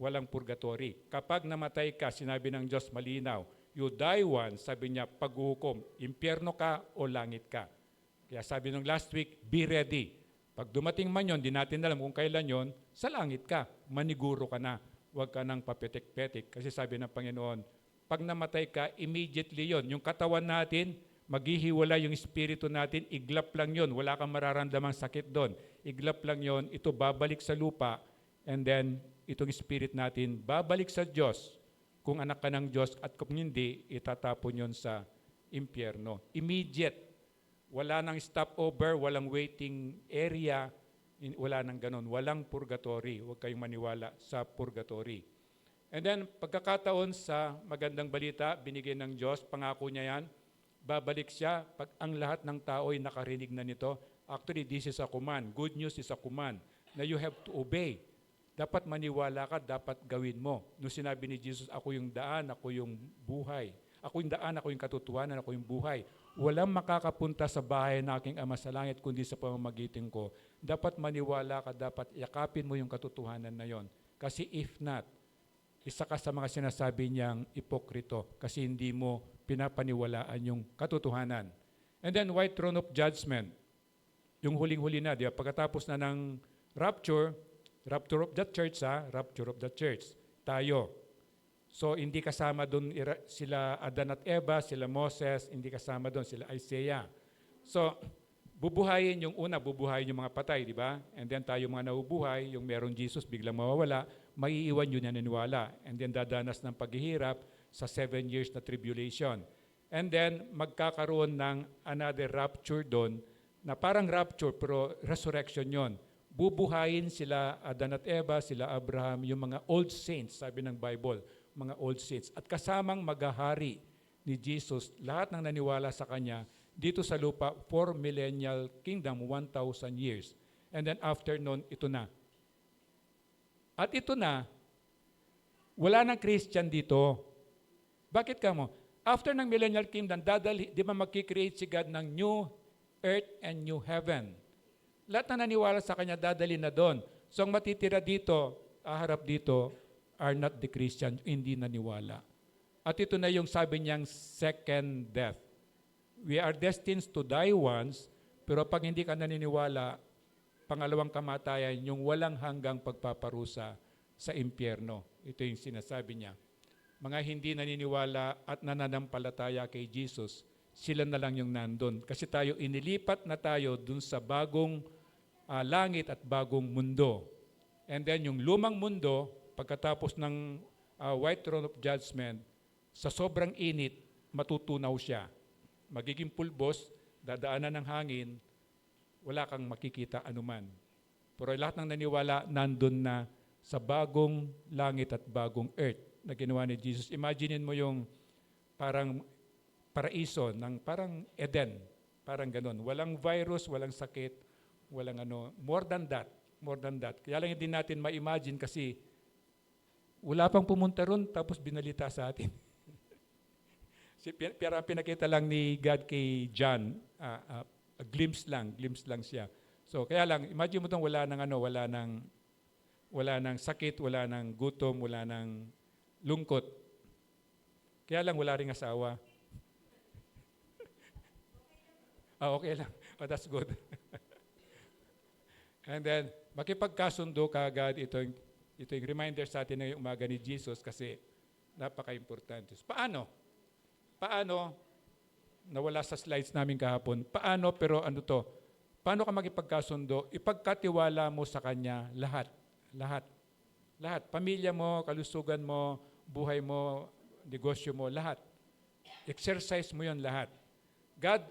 Walang purgatory. Kapag namatay ka, sinabi ng Diyos malinaw, you die once, sabi niya, paghuhukom, impyerno ka o langit ka. Kaya sabi nung last week, be ready. Pag dumating man yun, di natin alam kung kailan yun, sa langit ka, maniguro ka na. Huwag ka nang papetik-petik. Kasi sabi ng Panginoon, pag namatay ka, immediately yon. Yung katawan natin, maghihiwala yung espiritu natin, iglap lang yon. Wala kang mararamdamang sakit doon. Iglap lang yon. Ito babalik sa lupa. And then, itong spirit natin, babalik sa Diyos. Kung anak ka ng Diyos at kung hindi, itatapon yon sa impyerno. Immediate. Wala nang stopover, walang waiting area, wala nang ganun. Walang purgatory. Huwag kayong maniwala sa purgatory. And then, pagkakataon sa magandang balita, binigay ng Diyos, pangako niya yan, babalik siya pag ang lahat ng tao ay nakarinig na nito. Actually, this is a command. Good news is a command na you have to obey. Dapat maniwala ka, dapat gawin mo. Nung sinabi ni Jesus, ako yung daan, ako yung buhay. Ako yung daan, ako yung katotohanan, ako yung buhay. Walang makakapunta sa bahay ng aking Ama sa langit kundi sa pamamagitan ko. Dapat maniwala ka, dapat yakapin mo yung katotohanan na yon. Kasi if not, isa ka sa mga sinasabi niyang ipokrito kasi hindi mo pinapaniwalaan yung katotohanan. And then white throne of judgment, yung huling-huli na, di ba? Pagkatapos na ng rapture of the church, rapture of the church, tayo. So, hindi kasama doon sila Adan at Eva, sila Moses, hindi kasama doon sila Isaiah. So, bubuhayin yung una, bubuhayin yung mga patay, di ba? And then tayo mga nabubuhay, yung merong Jesus biglang mawawala, maiiwan yun na naniwala. And then dadanas ng paghihirap sa 7 years na tribulation. And then magkakaroon ng another rapture doon, na parang rapture pero resurrection yon. Bubuhayin sila Adan at Eva, sila Abraham, yung mga old saints, sabi ng Bible, mga old saints. At kasamang maghahari ni Jesus, lahat ng naniwala sa Kanya, dito sa lupa, for millennial kingdom, 1,000 years. And then after nun, ito na. At ito na, wala nang Christian dito. Bakit ka mo? After ng millennial kingdom, di ba magkikreate si God ng new earth and new heaven? Lahat na naniwala sa Kanya, dadali na doon. So ang matitira dito, aharap dito, are not the Christian, hindi naniwala. At ito na yung sabi niyang second death. We are destined to die once, pero pag hindi ka naniniwala, pangalawang kamatayan, yung walang hanggang pagpaparusa sa impyerno. Ito yung sinasabi niya. Mga hindi naniniwala at nananampalataya kay Jesus, sila na lang yung nandun. Kasi tayo, inilipat na tayo dun sa bagong langit at bagong mundo. And then yung lumang mundo, pagkatapos ng white throne of judgment, sa sobrang init, matutunaw siya. Magiging pulbos, dadaanan ng hangin, wala kang makikita anuman. Pero lahat ng naniwala, nandun na sa bagong langit at bagong earth na ginawa ni Jesus. Imaginein mo yung parang paraiso, ng parang Eden, parang ganun. Walang virus, walang sakit, walang more than that. Kaya lang hindi natin ma-imagine kasi wala pang pumunta ron, tapos binalita sa atin. Pero pinakita lang ni God kay John, a glimpse lang siya. So kaya lang, imagine mo itong wala nang sakit, wala nang gutom, wala nang lungkot. Kaya lang wala ring asawa. Okay lang. Oh, that's good. And then, makipagkasundo ka agad, ito yung reminder sa atin ngayong umaga ni Jesus kasi napaka-importante. Paano, nawala sa slides namin kahapon, paano ka makipagkasundo? Ipagkatiwala mo sa Kanya lahat. Pamilya mo, kalusugan mo, buhay mo, negosyo mo, lahat. Exercise mo yon lahat. God,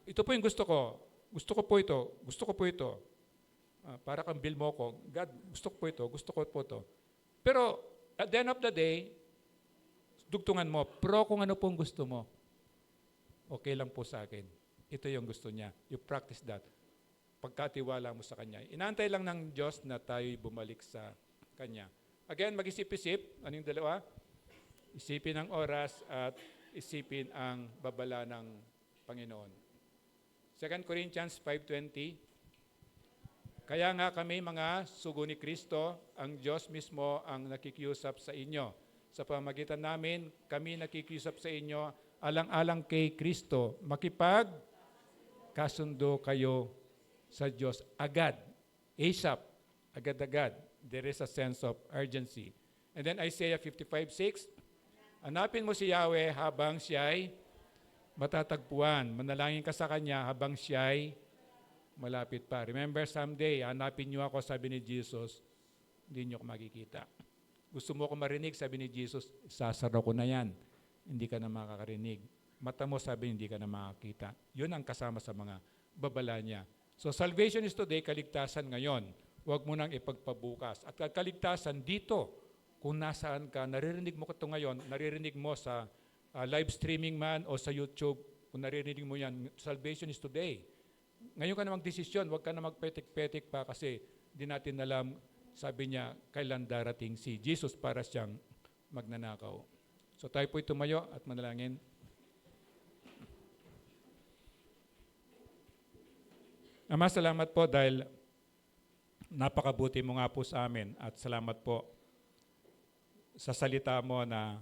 ito po yung gusto ko. Gusto ko po ito. para kang bill mo ko, God, gusto ko po ito. Pero at the end of the day, dugtungan mo, pero kung ano pong gusto mo, okay lang po sa akin. Ito yung gusto niya. You practice that. Pagkatiwala mo sa Kanya. Inaantay lang ng Diyos na tayo'y bumalik sa Kanya. Again, mag-isip-isip. Anong dalawa? Isipin ang oras at isipin ang babala ng Panginoon. 2 Corinthians 5:20. Kaya nga kami mga sugo ni Kristo, ang Diyos mismo ang nakikiusap sa inyo. Sa pamagitan namin, kami nakikiusap sa inyo, alang-alang kay Kristo, makipagkasundo kayo sa Diyos agad. ASAP, agad-agad. There is a sense of urgency. And then Isaiah 55:6, hanapin mo si Yahweh habang siya'y matatagpuan. Manalangin ka sa Kanya habang siya'y malapit pa. Remember, someday, hanapin niyo ako, sabi ni Jesus, hindi niyo ako makikita. Gusto mo ako marinig, sabi ni Jesus, sasara ko na yan. Hindi ka na makakarinig. Mata mo, sabi, hindi ka na makakita. Yun ang kasama sa mga babala niya. So salvation is today, kaligtasan ngayon. Huwag mo nang ipagpabukas. At kaligtasan dito, kung nasaan ka, naririnig mo ito ngayon, naririnig mo sa live streaming man o sa YouTube, kung naririnig mo yan, salvation is today. Ngayon ka na magdesisyon, huwag ka na magpetik-petik pa kasi di natin alam, sabi niya, kailan darating si Jesus para siyang magnanakaw. So tayo po'y tumayo at manalangin. Ama, salamat po dahil napakabuti mo nga po sa amin at salamat po sa salita mo na